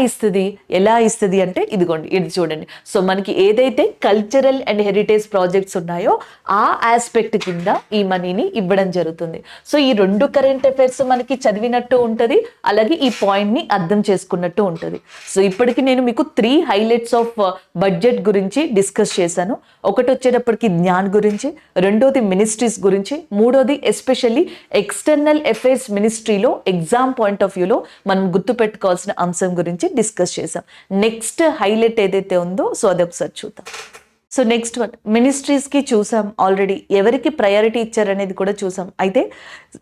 ఇస్తుంది అంటే ఇదిగోండి, ఇది చూడండి. సో మనకి ఏదైతే కల్చరల్ అండ్ హెరిటేజ్ ప్రాజెక్ట్స్ ఉన్నాయో ఆ ఆస్పెక్ట్ కింద ఈ మనీని ఇవ్వడం జరుగుతుంది. సో ఈ రెండు కరెంట్ అఫైర్స్ మనకి చదివినట్టు ఉంటుంది, అలాగే ఈ పాయింట్ని అర్థం చేసుకున్నట్టు ఉంటుంది. సో ఇప్పటికి నేను మీకు 3 highlights ఆఫ్ బడ్జెట్ గురించి డిస్కస్ చేశాను. ఒకటి వచ్చేటప్పటికి జ్ఞాన్ గురించి, రెండోది మినిస్ట్రీస్ గురించి, మూడోది ఎస్పెషల్లీ ఎక్స్టర్నల్ అఫైర్స్ మినిస్ట్రీలో ఎగ్జామ్ పాయింట్ ఆఫ్ వ్యూలో మనం గుర్తుపెట్టుకోవాల్సిన అంశం గురించి డిస్కస్ చేశాం. నెక్స్ట్ హైలైట్ ఏదైతే ఉందో సో అది ఒకసారి చూద్దాం. సో నెక్స్ట్ వన్, మినిస్ట్రీస్కి చూసాం ఆల్రెడీ, ఎవరికి ప్రయారిటీ ఇచ్చారనేది కూడా చూసాం. అయితే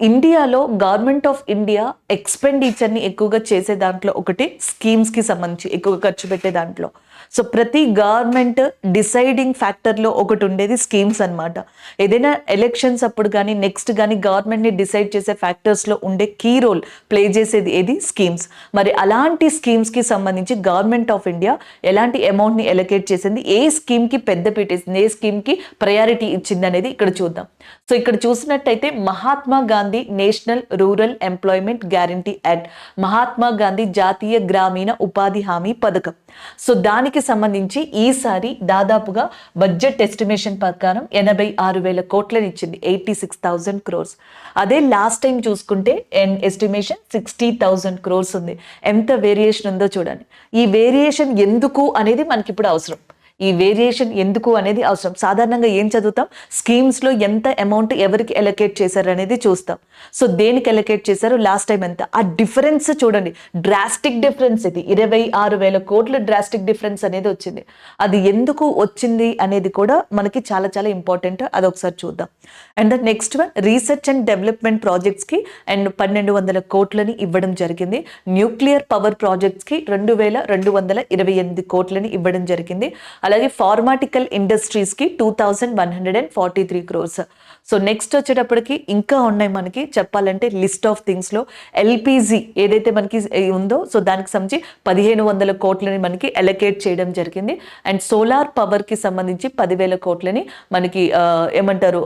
ఇండియాలో గవర్నమెంట్ ఆఫ్ ఇండియా ఎక్స్పెండిచర్ని ఎక్కువగా చేసే దాంట్లో ఒకటి స్కీమ్స్కి సంబంధించి ఎక్కువగా ఖర్చు పెట్టే దాంట్లో సో ప్రతి గవర్నమెంట్ డిసైడింగ్ ఫ్యాక్టర్లో ఒకటి ఉండేది స్కీమ్స్ అన్నమాట. ఏదైనా ఎలక్షన్స్ అప్పుడు కానీ నెక్స్ట్ కానీ గవర్నమెంట్ని డిసైడ్ చేసే ఫ్యాక్టర్స్లో ఉండే కీ రోల్ ప్లే చేసేది ఏది స్కీమ్స్. మరి అలాంటి స్కీమ్స్కి సంబంధించి గవర్నమెంట్ ఆఫ్ ఇండియా ఎలాంటి అమౌంట్ని ఎలకేట్ చేసింది, ఏ స్కీమ్కి పెద్ద పీటేసింది, ఏ స్కీమ్కి ప్రయారిటీ ఇచ్చింది అనేది ఇక్కడ చూద్దాం. సో ఇక్కడ చూసినట్టయితే Mahatma Gandhi national rural employment guarantee act, Mahatma Gandhi జాతీయ గ్రామీణ ఉపాధి హామీ పథకం. సో దానికి సంబంధించి ఈసారి దాదాపుగా బడ్జెట్ ఎస్టిమేషన్ ప్రకారం 86,000 కోట్లని ఇచ్చింది, 86,000 crores. అదే లాస్ట్ టైం చూసుకుంటే ఎస్టిమేషన్ 60,000 crores ఉంది. ఎంత వేరియేషన్ ఉందో చూడండి. ఈ వేరియేషన్ ఎందుకు అనేది మనకి ఇప్పుడు అవసరం. ఈ వేరియేషన్ ఎందుకు అనేది అవసరం. సాధారణంగా ఏం చదువుతాం, స్కీమ్స్లో ఎంత అమౌంట్ ఎవరికి ఎలకేట్ చేశారు అనేది చూస్తాం. సో దేనికి ఎలకేట్ చేశారు, లాస్ట్ టైం ఎంత, ఆ డిఫరెన్స్ చూడండి, డ్రాస్టిక్ డిఫరెన్స్. ఇది 26,000 కోట్ల డ్రాస్టిక్ డిఫరెన్స్ అనేది వచ్చింది. అది ఎందుకు వచ్చింది అనేది కూడా మనకి చాలా చాలా ఇంపార్టెంట్. అది ఒకసారి చూద్దాం. And the next one, research and development ప్రాజెక్ట్స్కి అండ్ 1,200 కోట్లని ఇవ్వడం జరిగింది. న్యూక్లియర్ పవర్ ప్రాజెక్ట్స్కి 2,228 కోట్లని ఇవ్వడం జరిగింది. అలాగే ఫార్మాటికల్ ఇండస్ట్రీస్కి 2,143 crores. సో నెక్స్ట్ వచ్చేటప్పటికి ఇంకా ఉన్నాయి మనకి చెప్పాలంటే లిస్ట్ ఆఫ్ థింగ్స్లో. ఎల్పిజి ఏదైతే మనకి ఉందో సో దానికి సంబంధించి 1,500 కోట్లని మనకి ఎలకేట్ చేయడం జరిగింది. అండ్ సోలార్ పవర్కి సంబంధించి 10,000 కోట్లని మనకి ఏమంటారు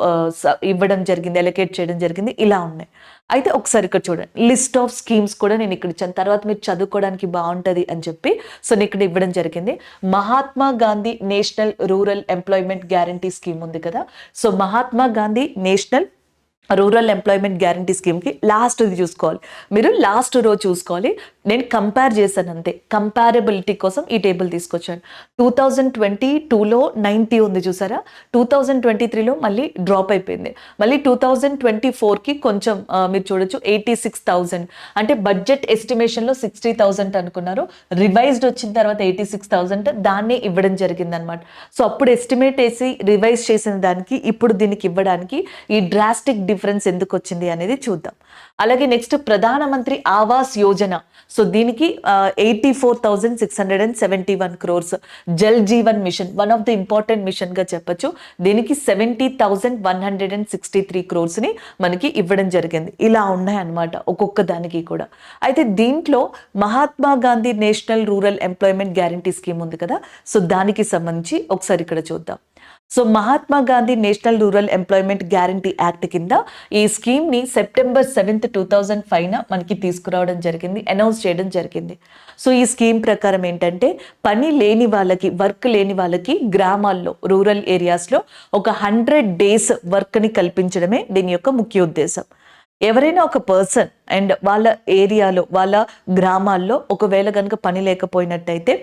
ఇవ్వడం జరిగింది, ఎలకేట్ చేయడం జరిగింది. ఇలా ఉన్నాయి. అయితే ఒకసారి ఇక్కడ చూడండి, లిస్ట్ ఆఫ్ స్కీమ్స్ కూడా నేను ఇక్కడ ఇచ్చాను, తర్వాత మీరు చదువుకోవడానికి బాగుంటుంది అని చెప్పి సో నేను ఇక్కడ ఇవ్వడం జరిగింది. Mahatma Gandhi national rural employment guarantee scheme ఉంది కదా, so Mahatma Gandhi national rural employment guarantee స్కీమ్కి లాస్ట్ ఇది చూసుకోవాలి మీరు, లాస్ట్ రో చూసుకోవాలి. నేను కంపేర్ చేశాను అంతే, కంపారబిలిటీ కోసం ఈ టేబుల్ తీసుకొచ్చాను. 2022లో 90 ఉంది చూసారా, 2023లో మళ్ళీ డ్రాప్ అయిపోయింది. మళ్ళీ 2024కి కొంచెం మీరు చూడొచ్చు 86,000, అంటే బడ్జెట్ ఎస్టిమేషన్లో 60,000 అనుకున్నారు, రివైజ్డ్ వచ్చిన తర్వాత 86,000 దాన్నే ఇవ్వడం జరిగింది అనమాట. సో అప్పుడు ఎస్టిమేట్ వేసి రివైజ్ చేసిన దానికి ఇప్పుడు దీనికి ఇవ్వడానికి ఈ డ్రాస్టిక్ డిఫరెన్స్ ఎందుకు వచ్చింది అనేది చూద్దాం. అలాగే నెక్స్ట్ ప్రధానమంత్రి ఆవాస్ యోజన, సో దీనికి 84,671 crores. Jal Jeevan mission, one of the important mission గా చెప్పొచ్చు, దీనికి 70,163 crores ని మనకి ఇవ్వడం జరిగింది. ఇలా ఉన్నాయి అన్నమాట ఒక్కొక్క దానికి కూడా. అయితే దీంట్లో Mahatma Gandhi national rural employment guarantee scheme ఉంది కదా, సో దానికి సంబంధించి ఒకసారి ఇక్కడ చూద్దాం. So Mahatma Gandhi national rural employment guarantee act కింద ఈ స్కీమ్ని September 7th, 2005 మనకి తీసుకురావడం జరిగింది, అనౌన్స్ చేయడం జరిగింది. సో ఈ స్కీమ్ ప్రకారం ఏంటంటే పని లేని వాళ్ళకి, వర్క్ లేని వాళ్ళకి గ్రామాల్లో, రూరల్ ఏరియాస్లో ఒక 100 days వర్క్ని కల్పించడమే దీని యొక్క ముఖ్య ఉద్దేశం. ఎవరైనా ఒక పర్సన్ అండ్ వాళ్ళ ఏరియాలో, వాళ్ళ గ్రామాల్లో ఒకవేళ కనుక పని లేకపోయినట్టయితే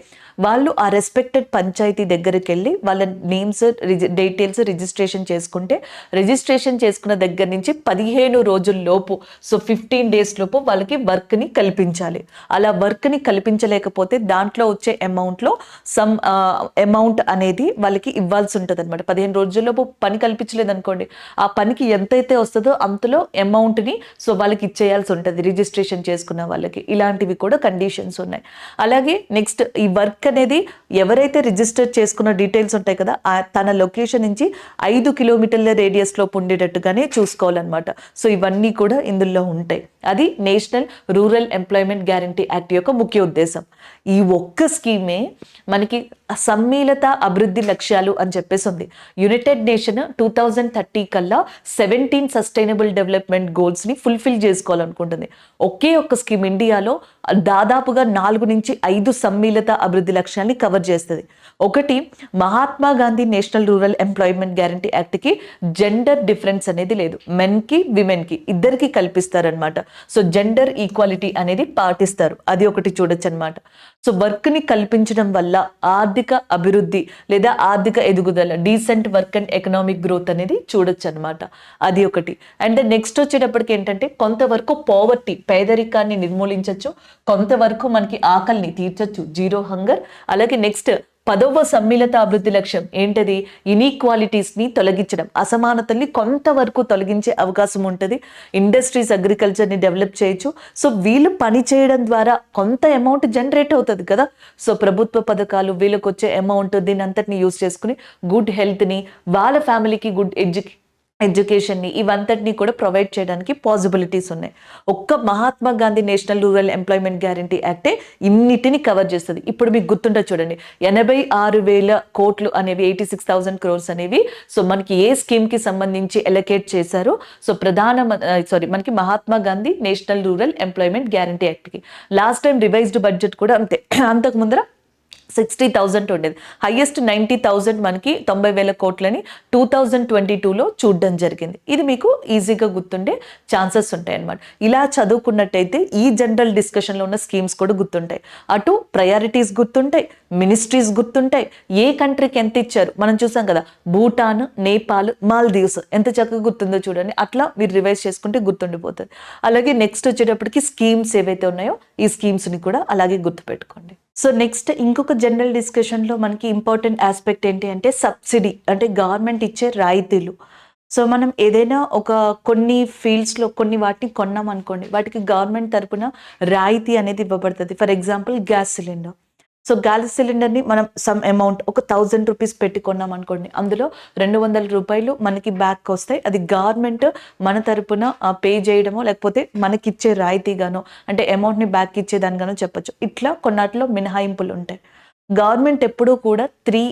వాళ్ళు ఆ రెస్పెక్టెడ్ పంచాయతీ దగ్గరికి వెళ్ళి వాళ్ళ నేమ్స్, డీటెయిల్స్ రిజిస్ట్రేషన్ చేసుకుంటే, రిజిస్ట్రేషన్ చేసుకున్న దగ్గర నుంచి 15 రోజుల్లోపు, సో 15 days లోపు వాళ్ళకి వర్క్ని కల్పించాలి. అలా వర్క్ని కల్పించలేకపోతే దాంట్లో వచ్చే అమౌంట్లో సమ్ అమౌంట్ అనేది వాళ్ళకి ఇవ్వాల్సి ఉంటుంది అనమాట. 15 రోజుల్లోపు పని కల్పించలేదు అనుకోండి, ఆ పనికి ఎంతైతే వస్తుందో అంతలో అమౌంట్ని సో వాళ్ళకి ఇచ్చేయాల్సి ఉంటుంది రిజిస్ట్రేషన్ చేసుకున్న వాళ్ళకి. ఇలాంటివి కూడా కండిషన్స్ ఉన్నాయి. అలాగే నెక్స్ట్ ఈ వర్క్ అనేది ఎవరైతే రిజిస్టర్ చేసుకున్న డీటెయిల్స్ ఉంటాయి కదా, తన లొకేషన్ నుంచి 5 kilometers రేడియస్ లోపు ఉండేటట్టుగానే చూసుకోవాలన్నమాట. సో ఇవన్నీ కూడా ఇందులో ఉంటాయి. అది national rural employment guarantee act యొక్క ముఖ్య ఉద్దేశం. ఈ ఒక్క స్కీమే మనకి సమ్మిళిత అభివృద్ధి లక్ష్యాలు అని చెప్పేసి ఉంది. యునైటెడ్ నేషన్ 2030 కల్లా 17 సస్టైనబుల్ డెవలప్మెంట్ గోల్స్ని ఫుల్ఫిల్ చేసుకోవాలనుకుంటుంది. ఒకే ఒక్క స్కీమ్ ఇండియాలో దాదాపుగా 4 నుంచి 5 సమ్మిళిత అభివృద్ధి లక్ష్యాల్ని కవర్ చేస్తుంది. ఒకటి, Mahatma Gandhi national rural employment guarantee యాక్ట్కి జెండర్ డిఫరెన్స్ అనేది లేదు, మెన్కి విమెన్కి ఇద్దరికి కల్పిస్తారనమాట. సో జెండర్ ఈక్వాలిటీ అనేది పాటిస్తారు, అది ఒకటి చూడొచ్చు అనమాట. సో వర్క్ని కల్పించడం వల్ల ఆర్థిక అభివృద్ధి లేదా ఆర్థిక ఎదుగుదల, decent work and economic growth అనేది చూడొచ్చు అనమాట. అది ఒకటి. అండ్ నెక్స్ట్ వచ్చేటప్పటికి ఏంటంటే కొంతవరకు పావర్టీ, పేదరికాన్ని నిర్మూలించవచ్చు, కొంతవరకు మనకి ఆకలిని తీర్చచ్చు, జీరో హంగర్. అలాగే నెక్స్ట్ 10వ సమ్మిళిత అభివృద్ధి లక్ష్యం ఏంటది? ఇనీక్వాలిటీస్ని తొలగించడం, అసమానతల్ని కొంతవరకు తొలగించే అవకాశం ఉంటుంది. ఇండస్ట్రీస్, అగ్రికల్చర్ని డెవలప్ చేయొచ్చు. సో వీళ్ళు పని చేయడం ద్వారా కొంత అమౌంట్ జనరేట్ అవుతుంది కదా. సో ప్రభుత్వ పథకాలు, వీళ్ళకి వచ్చే అమౌంట్, దీని అంతటిని యూజ్ చేసుకుని గుడ్ హెల్త్ని, వాళ్ళ ఫ్యామిలీకి గుడ్ ఎడ్యుకేషన్ని, ఇవంతటిని కూడా ప్రొవైడ్ చేయడానికి పాసిబిలిటీస్ ఉన్నాయి. ఒక్క Mahatma Gandhi national rural employment guarantee యాక్టే ఇన్నిటిని కవర్ చేస్తుంది. ఇప్పుడు మీకు గుర్తుంటే చూడండి, 86,000 కోట్లు అనేవి, 86,000 crores అనేవి సో మనకి ఏ స్కీమ్కి సంబంధించి ఎలకేట్ చేశారు? సో మనకి Mahatma Gandhi national rural employment guarantee యాక్ట్కి. లాస్ట్ టైం రివైజ్డ్ బడ్జెట్ కూడా అంతే. అంతకు ముందర 60,000 ఉండేది. హైయెస్ట్ 90,000 మనకి 90,000 కోట్లని 2022లో చూడడం జరిగింది. ఇది మీకు ఈజీగా గుర్తుండే ఛాన్సెస్ ఉంటాయి అన్నమాట. ఇలా చదువుకున్నట్టయితే ఈ జనరల్ డిస్కషన్లో ఉన్న స్కీమ్స్ కూడా గుర్తుంటాయి. అటు ప్రయారిటీస్ గుర్తుంటాయి, మినిస్ట్రీస్ గుర్తుంటాయి, ఏ కంట్రీకి ఎంత ఇచ్చారు మనం చూసాం కదా. భూటాన్, నేపాల్, మాల్దీవ్స్ ఎంత చక్కగా గుర్తుందో చూడండి. అట్లా మీరు రివైజ్ చేసుకుంటే గుర్తుండిపోతుంది. అలాగే నెక్స్ట్ వచ్చేటప్పటికి స్కీమ్స్ ఏవైతే ఉన్నాయో ఈ స్కీమ్స్ని కూడా అలాగే గుర్తుపెట్టుకోండి. సో నెక్స్ట్ ఇంకొక జనరల్ డిస్కషన్లో మనకి ఇంపార్టెంట్ ఆస్పెక్ట్ ఏంటి అంటే సబ్సిడీ, అంటే గవర్నమెంట్ ఇచ్చే రాయితీలు. సో మనం ఏదైనా కొన్ని ఫీల్డ్స్లో కొన్ని వాటిని కొన్నాం అనుకోండి, వాటికి గవర్నమెంట్ తరపున రాయితీ అనేది ఇవ్వబడుతుంది. For example gas cylinder. So gas సిలిండర్ని మనం సమ్ అమౌంట్ 1,000 రూపీస్ పెట్టి కొన్నాం అనుకోండి, అందులో 200 రూపాయలు మనకి బ్యాక్ వస్తాయి. అది గవర్నమెంట్ మన తరపున పే చేయడమో లేకపోతే మనకిచ్చే రాయితీగానో, అంటే అమౌంట్ని బ్యాక్ ఇచ్చేదానిగానో చెప్పొచ్చు. ఇట్లా కొన్నాటిలో మినహాయింపులు ఉంటాయి. గవర్నమెంట్ ఎప్పుడూ కూడా 3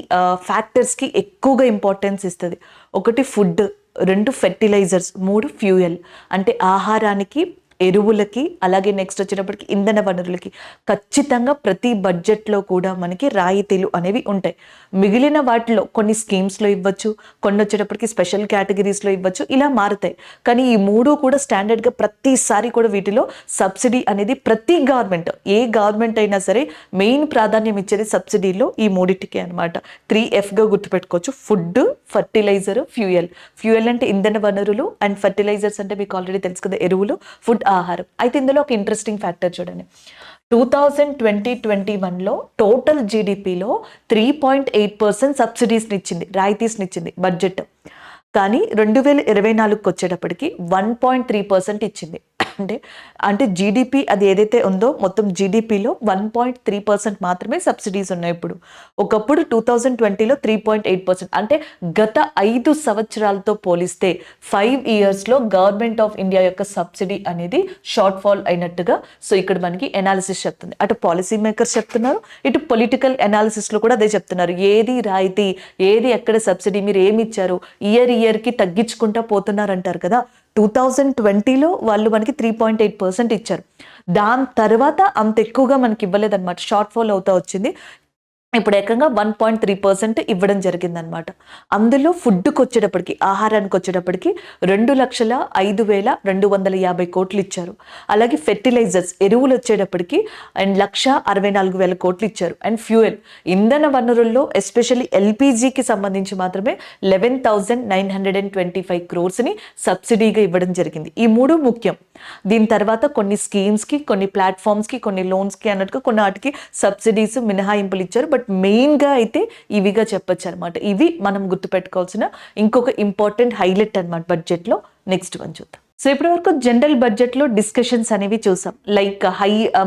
ఫ్యాక్టర్స్కి ఎక్కువగా ఇంపార్టెన్స్ ఇస్తుంది. 1 ఫుడ్, 2 ఫెర్టిలైజర్స్, 3 ఫ్యూయల్, అంటే ఆహారానికి, ఎరువులకి, అలాగే నెక్స్ట్ వచ్చేటప్పటికి ఇంధన వనరులకి ఖచ్చితంగా ప్రతి బడ్జెట్లో కూడా మనకి రాయితీలు అనేవి ఉంటాయి. మిగిలిన వాటిలో కొన్ని స్కీమ్స్లో ఇవ్వచ్చు, కొన్ని వచ్చేటప్పటికి స్పెషల్ కేటగిరీస్లో ఇవ్వచ్చు, ఇలా మారుతాయి. కానీ ఈ 3 కూడా స్టాండర్డ్గా ప్రతిసారి కూడా వీటిలో సబ్సిడీ అనేది ప్రతి గవర్నమెంట్, ఏ గవర్నమెంట్ అయినా సరే మెయిన్ ప్రాధాన్యం ఇచ్చేది సబ్సిడీలో ఈ 3టికే అనమాట. 3Fగా గుర్తుపెట్టుకోవచ్చు: ఫుడ్, ఫర్టిలైజర్, ఫ్యూయల్. ఫ్యూయల్ అంటే ఇంధన వనరులు, అండ్ ఫర్టిలైజర్స్ అంటే మీకు ఆల్రెడీ తెలుసు కదా, ఎరువులు, ఫుడ్, ఆహారం. అయితే ఇందులో ఒక ఇంట్రెస్టింగ్ ఫ్యాక్టర్ చూడండి. 2020-21లో టోటల్ జీడిపిలో 3.8% సబ్సిడీస్ని ఇచ్చింది, రాయితీస్ని ఇచ్చింది బడ్జెట్. కానీ 2024కి వచ్చేటప్పటికి 1.3% ఇచ్చింది. అంటే జీడిపి అది ఏదైతే ఉందో మొత్తం జీడిపిలో 1.3% మాత్రమే సబ్సిడీస్ ఉన్నాయి ఇప్పుడు. ఒకప్పుడు 2020లో 3.8%. అంటే గత 5 సంవత్సరాలతో పోలిస్తే 5 ఇయర్స్లో గవర్నమెంట్ ఆఫ్ ఇండియా యొక్క సబ్సిడీ అనేది షార్ట్ ఫాల్ అయినట్టుగా సో ఇక్కడ మనకి ఎనాలిసిస్ చెప్తుంది. అటు పాలసీ మేకర్స్ చెప్తున్నారు, ఇటు పొలిటికల్ అనాలిసిస్లో కూడా అదే చెప్తున్నారు. ఏది రాయితీ, ఏది ఎక్కడ సబ్సిడీ, మీరు ఏమి ఇచ్చారు, ఇయర్కి తగ్గించుకుంటా పోతున్నారు అంటారు కదా. 2020లో వాళ్ళు మనకి 3.8% ఇచ్చారు. దాని తర్వాత అంత ఎక్కువగా మనకి ఇవ్వలేదన్నమాట, షార్ట్ ఫాల్ అవుతా వచ్చింది. ఇప్పుడు ఏకంగా 1.3% ఇవ్వడం జరిగిందనమాట. అందులో ఫుడ్కి వచ్చేటప్పటికి, ఆహారానికి వచ్చేటప్పటికి 2,05,250 కోట్లు ఇచ్చారు. అలాగే ఫెర్టిలైజర్స్, ఎరువులు వచ్చేటప్పటికి 1,64,000 కోట్లు ఇచ్చారు. అండ్ ఫ్యూయల్, ఇంధన వనరుల్లో ఎస్పెషల్లీ ఎల్పిజికి సంబంధించి మాత్రమే 11,925 crores సబ్సిడీగా ఇవ్వడం జరిగింది. ఈ 3 ముఖ్యం. దీని తర్వాత కొన్ని స్కీమ్స్కి, కొన్ని ప్లాట్ఫామ్స్కి, కొన్ని లోన్స్కి అన్నట్టుగా కొన్ని వాటికి సబ్సిడీస్, మినహాయింపులు ఇచ్చారు. బట్ మెయిన్గా అయితే ఇవిగా చెప్పొచ్చు అనమాట. ఇవి మనం గుర్తుపెట్టుకోవాల్సిన ఇంకొక ఇంపార్టెంట్ హైలైట్ అనమాట బడ్జెట్లో. నెక్స్ట్ వన్ చూద్దాం. సో ఇప్పటి వరకు జనరల్ బడ్జెట్లో డిస్కషన్స్ అనేవి చూసాం. లైక్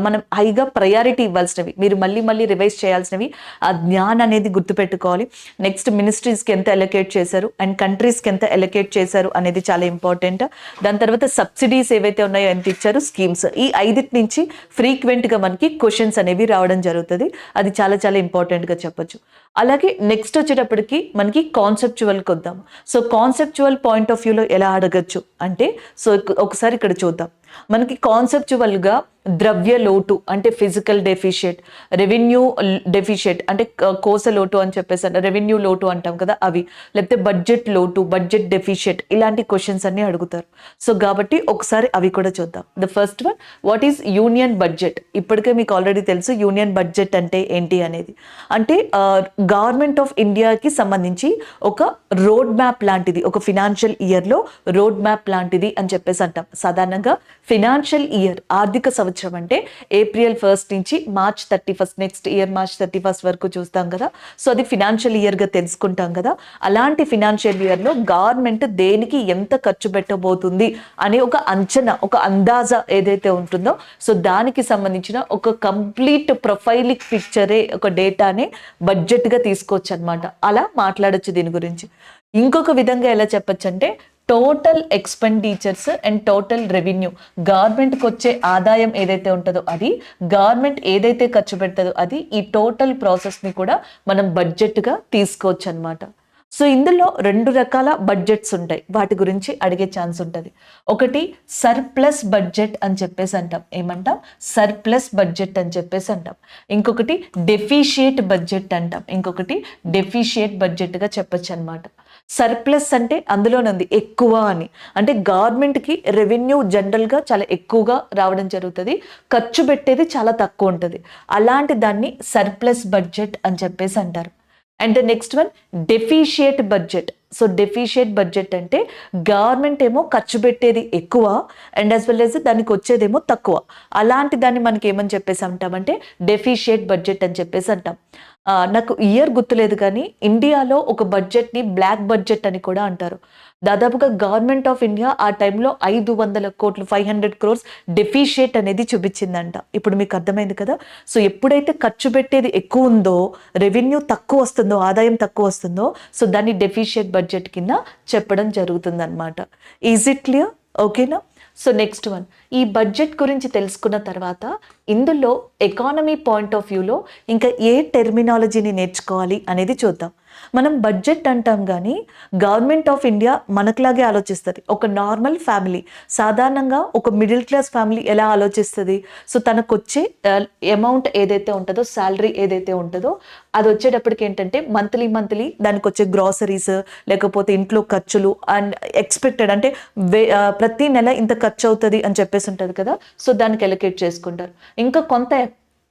మనం హైగా ప్రయారిటీ ఇవ్వాల్సినవి, మీరు మళ్ళీ రివైజ్ చేయాల్సినవి, ఆ జ్ఞాన్ అనేది గుర్తుపెట్టుకోవాలి. నెక్స్ట్ మినిస్ట్రీస్కి ఎంత ఎలకేట్ చేశారు అండ్ కంట్రీస్కి ఎంత ఎలకేట్ చేశారు అనేది చాలా ఇంపార్టెంట్. దాని తర్వాత సబ్సిడీస్ ఏవైతే ఉన్నాయో ఎంత ఇచ్చారు, స్కీమ్స్, ఈ 5 నుంచి ఫ్రీక్వెంట్గా మనకి క్వశ్చన్స్ అనేవి రావడం జరుగుతుంది. అది చాలా చాలా ఇంపార్టెంట్గా చెప్పొచ్చు. అలాగే నెక్స్ట్ వచ్చేటప్పటికి మనకి కాన్సెప్చువల్కి వద్దాం. సో కాన్సెప్చువల్ పాయింట్ ఆఫ్ వ్యూలో ఎలా అడగచ్చు అంటే, సో ఒకసారి ఇక్కడ చూద్దాం. మనకి కాన్సెప్చువల్గా ద్రవ్య లోటు అంటే ఫిజికల్ డెఫిషియట్, రెవెన్యూ డెఫిషియట్ అంటే కోస లోటు అని చెప్పేసి రెవెన్యూ లోటు అంటాం కదా అవి, లేకపోతే బడ్జెట్ లోటు, బడ్జెట్ డెఫిషియట్, ఇలాంటి క్వశ్చన్స్ అన్ని అడుగుతారు. సో కాబట్టి ఒకసారి అవి కూడా చూద్దాం. The first one, what is union budget? ఇప్పటికే మీకు ఆల్రెడీ తెలుసు యూనియన్ బడ్జెట్ అంటే ఏంటి అనేది. అంటే గవర్నమెంట్ ఆఫ్ ఇండియాకి సంబంధించి ఒక రోడ్ మ్యాప్ లాంటిది, ఒక ఫినాన్షియల్ ఇయర్లో రోడ్ మ్యాప్ లాంటిది అని చెప్పేసి అంటాం. సాధారణంగా ఫినాన్షియల్ ఇయర్ ఆర్థిక సంవత్సరం అంటే ఏప్రిల్ 1 నుంచి మార్చ్ 31, నెక్స్ట్ ఇయర్ మార్చ్ 31 వరకు చూస్తాం కదా. సో అది ఫినాన్షియల్ ఇయర్గా తెలుసుకుంటాం కదా. అలాంటి ఫినాన్షియల్ ఇయర్లో గవర్నమెంట్ దేనికి ఎంత ఖర్చు పెట్టబోతుంది అనే ఒక అంచనా, ఒక అందాజా ఏదైతే ఉంటుందో, సో దానికి సంబంధించిన ఒక కంప్లీట్ ప్రొఫైలిక్ పిక్చరే, ఒక డేటానే బడ్జెట్గా తీసుకోవచ్చు అనమాట. అలా మాట్లాడొచ్చు దీని గురించి. ఇంకొక విధంగా ఎలా చెప్పచ్చు అంటే total expenditures and total revenue, గవర్నమెంట్కి వచ్చే ఆదాయం ఏదైతే ఉంటుందో అది, గవర్నమెంట్ ఏదైతే ఖర్చు పెడుతుందో అది, ఈ టోటల్ ప్రాసెస్ని కూడా మనం బడ్జెట్గా తీసుకోవచ్చు అనమాట. సో ఇందులో 2 రకాల బడ్జెట్స్ ఉంటాయి, వాటి గురించి అడిగే ఛాన్స్ ఉంటుంది. ఒకటి సర్ప్లస్ బడ్జెట్ అని చెప్పేసి అంటాం. ఏమంటాం? సర్ప్లస్ బడ్జెట్ అని చెప్పేసి అంటాం. ఇంకొకటి డెఫిషియేట్ బడ్జెట్ అంటాం. ఇంకొకటి డెఫిషియేట్ బడ్జెట్గా చెప్పచ్చు అనమాట. సర్ప్లస్ అంటే అందులోనుంది ఎక్కువ అని, అంటే గవర్నమెంట్కి రెవెన్యూ జనరల్గా చాలా ఎక్కువగా రావడం జరుగుతుంది, ఖర్చు పెట్టేది చాలా తక్కువ ఉంటుంది. అలాంటి దాన్ని సర్ప్లస్ బడ్జెట్ అని చెప్పేసి అంటారు. And the next one deficit budget. So deficit budget అంటే గవర్నమెంట్ ఏమో ఖర్చు పెట్టేది ఎక్కువ అండ్ యాజ్ వెల్ యాజ్ దానికి వచ్చేదేమో తక్కువ. అలాంటి దాన్ని మనకి ఏమని చెప్పేసి అంటామంటే డెఫిషియేట్ బడ్జెట్ అని చెప్పేసి అంటాం. నాకు ఇయర్ గుర్తులేదు కానీ ఇండియాలో ఒక బడ్జెట్ని బ్లాక్ బడ్జెట్ అని కూడా అంటారు. దాదాపుగా గవర్నమెంట్ ఆఫ్ ఇండియా ఆ టైంలో 500 కోట్లు 500 crores డెఫిషియేట్ అనేది చూపించిందంట. ఇప్పుడు మీకు అర్థమైంది కదా. సో ఎప్పుడైతే ఖర్చు పెట్టేది ఎక్కువ ఉందో, రెవెన్యూ తక్కువ వస్తుందో, ఆదాయం తక్కువ వస్తుందో, సో దాన్ని డెఫిషియేట్ బడ్జెట్ కింద చెప్పడం జరుగుతుంది అనమాట. Is it clear? ఓకేనా? సో నెక్స్ట్ వన్, ఈ బడ్జెట్ గురించి తెలుసుకున్న తర్వాత ఇందులో ఎకానమీ పాయింట్ ఆఫ్ వ్యూలో ఇంకా ఏ టెర్మినాలజీని నేర్చుకోవాలి అనేది చూద్దాం. మనం బడ్జెట్ అంటాం కానీ గవర్నమెంట్ ఆఫ్ ఇండియా మనకులాగే ఆలోచిస్తుంది. ఒక నార్మల్ ఫ్యామిలీ, సాధారణంగా ఒక మిడిల్ క్లాస్ ఫ్యామిలీ ఎలా ఆలోచిస్తుంది? సో తనకు వచ్చే అమౌంట్ ఏదైతే ఉంటుందో, శాలరీ ఏదైతే ఉంటుందో, అది వచ్చేటప్పటికి ఏంటంటే మంత్లీ దానికి వచ్చే గ్రాసరీస్, లేకపోతే ఇంట్లో ఖర్చులు అండ్ ఎక్స్పెక్టెడ్ అంటే ప్రతి నెల ఇంత ఖర్చు అవుతుంది అని చెప్పేసి ఉంటుంది కదా. సో దానికి ఎలకేట్ చేసుకుంటారు. ఇంకా కొంత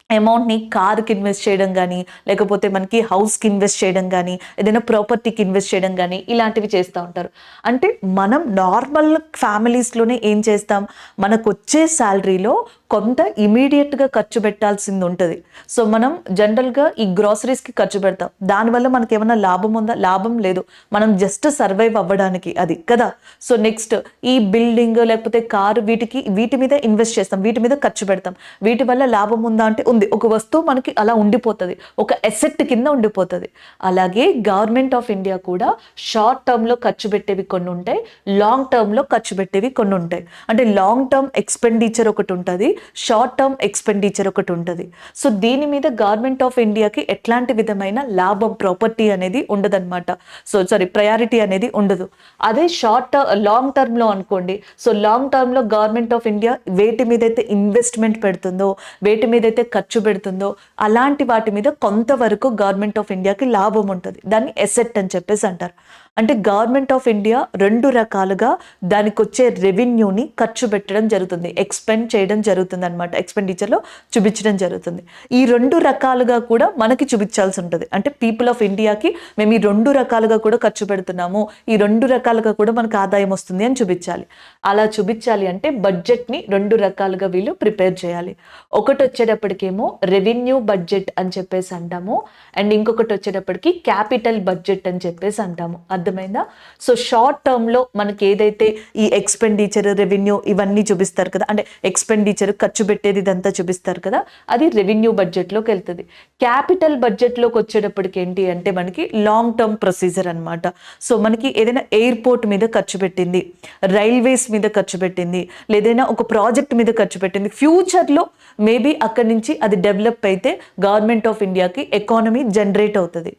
అమౌంట్ని కార్కి ఇన్వెస్ట్ చేయడం కానీ, లేకపోతే మనకి హౌస్కి ఇన్వెస్ట్ చేయడం కానీ, ఏదైనా ప్రాపర్టీకి ఇన్వెస్ట్ చేయడం కానీ, ఇలాంటివి చేస్తూ ఉంటారు. అంటే మనం నార్మల్ ఫ్యామిలీస్లోనే ఏం చేస్తాం, మనకు వచ్చే శాలరీలో కొంత ఇమీడియట్గా ఖర్చు పెట్టాల్సింది ఉంటుంది. సో మనం జనరల్గా ఈ గ్రాసరీస్కి ఖర్చు పెడతాం. దానివల్ల మనకి ఏమైనా లాభం ఉందా? లాభం లేదు. మనం జస్ట్ సర్వైవ్ అవ్వడానికి అది కదా. సో నెక్స్ట్ ఈ బిల్డింగ్ లేకపోతే కారు, వీటి మీద ఇన్వెస్ట్ చేస్తాం, వీటి మీద ఖర్చు పెడతాం. వీటి వల్ల లాభం ఉందా అంటే ఉంది. ఒక వస్తువు మనకి అలా ఉండిపోతుంది, ఒక అసెట్ కింద ఉండిపోతుంది. అలాగే గవర్నమెంట్ ఆఫ్ ఇండియా కూడా షార్ట్ టర్మ్లో ఖర్చు పెట్టేవి కొన్ని ఉంటాయి, లాంగ్ టర్మ్లో ఖర్చు పెట్టేవి కొన్ని ఉంటాయి. అంటే లాంగ్ టర్మ్ ఎక్స్పెండిచర్ ఒకటి ఉంటుంది, షార్ట్ టర్మ్ ఎక్స్పెండిచర్ ఒకటి ఉంటుంది. సో దీని మీద గవర్నమెంట్ ఆఫ్ ఇండియాకి ఎట్లాంటి విధమైన లాభం, ప్రాపర్టీ అనేది ఉండదన్నమాట. ప్రయారిటీ అనేది ఉండదు. అదే లాంగ్ టర్మ్లో అనుకోండి. సో లాంగ్ టర్మ్లో గవర్నమెంట్ ఆఫ్ ఇండియా వేటి మీద అయితే ఇన్వెస్ట్మెంట్ పెడుతుందో, వేటి మీద అయితే ఖర్చు పెడుతుందో, అలాంటి వాటి మీద కొంతవరకు గవర్నమెంట్ ఆఫ్ ఇండియాకి లాభం ఉంటుంది. దాన్ని ఎసెట్ అని చెప్పేసి అంటారు. అంటే గవర్నమెంట్ ఆఫ్ ఇండియా 2 రకాలుగా దానికి వచ్చే రెవెన్యూని ఖర్చు పెట్టడం జరుగుతుంది, ఎక్స్పెండ్ చేయడం జరుగుతుంది అనమాట. ఎక్స్పెండిచర్లో చూపించడం జరుగుతుంది. ఈ 2 రకాలుగా కూడా మనకి చూపించాల్సి ఉంటుంది. అంటే పీపుల్ ఆఫ్ ఇండియాకి మేము ఈ 2 రకాలుగా కూడా ఖర్చు పెడుతున్నాము, ఈ 2 రకాలుగా కూడా మనకు ఆదాయం వస్తుంది అని చూపించాలి. అలా చూపించాలి అంటే బడ్జెట్ని 2 రకాలుగా వీళ్ళు ప్రిపేర్ చేయాలి. ఒకటి వచ్చేటప్పటికేమో రెవెన్యూ బడ్జెట్ అని చెప్పేసి అంటాము, అండ్ ఇంకొకటి వచ్చేటప్పటికి క్యాపిటల్ బడ్జెట్ అని చెప్పేసి అంటాము. అర్థమైందా? సో షార్ట్ టర్మ్లో మనకి ఏదైతే ఈ ఎక్స్పెండిచర్, రెవెన్యూ ఇవన్నీ చూపిస్తారు కదా, అంటే ఎక్స్పెండిచర్ ఖర్చు పెట్టేది ఇదంతా చూపిస్తారు కదా, అది రెవెన్యూ బడ్జెట్లోకి వెళ్తుంది. క్యాపిటల్ బడ్జెట్లోకి వచ్చేటప్పటికి ఏంటి అంటే మనకి లాంగ్ టర్మ్ ప్రొసీజర్ అనమాట. సో మనకి ఏదైనా ఎయిర్పోర్ట్ మీద ఖర్చు పెట్టింది, రైల్వేస్ మీద ఖర్చు పెట్టింది, లేదైనా ఒక ప్రాజెక్ట్ మీద ఖర్చు పెట్టింది, ఫ్యూచర్లో మేబీ అక్కడి నుంచి అది డెవలప్ అయితే గవర్నమెంట్ ఆఫ్ ఇండియాకి ఎకానమీ జనరేట్ అవుతుంది.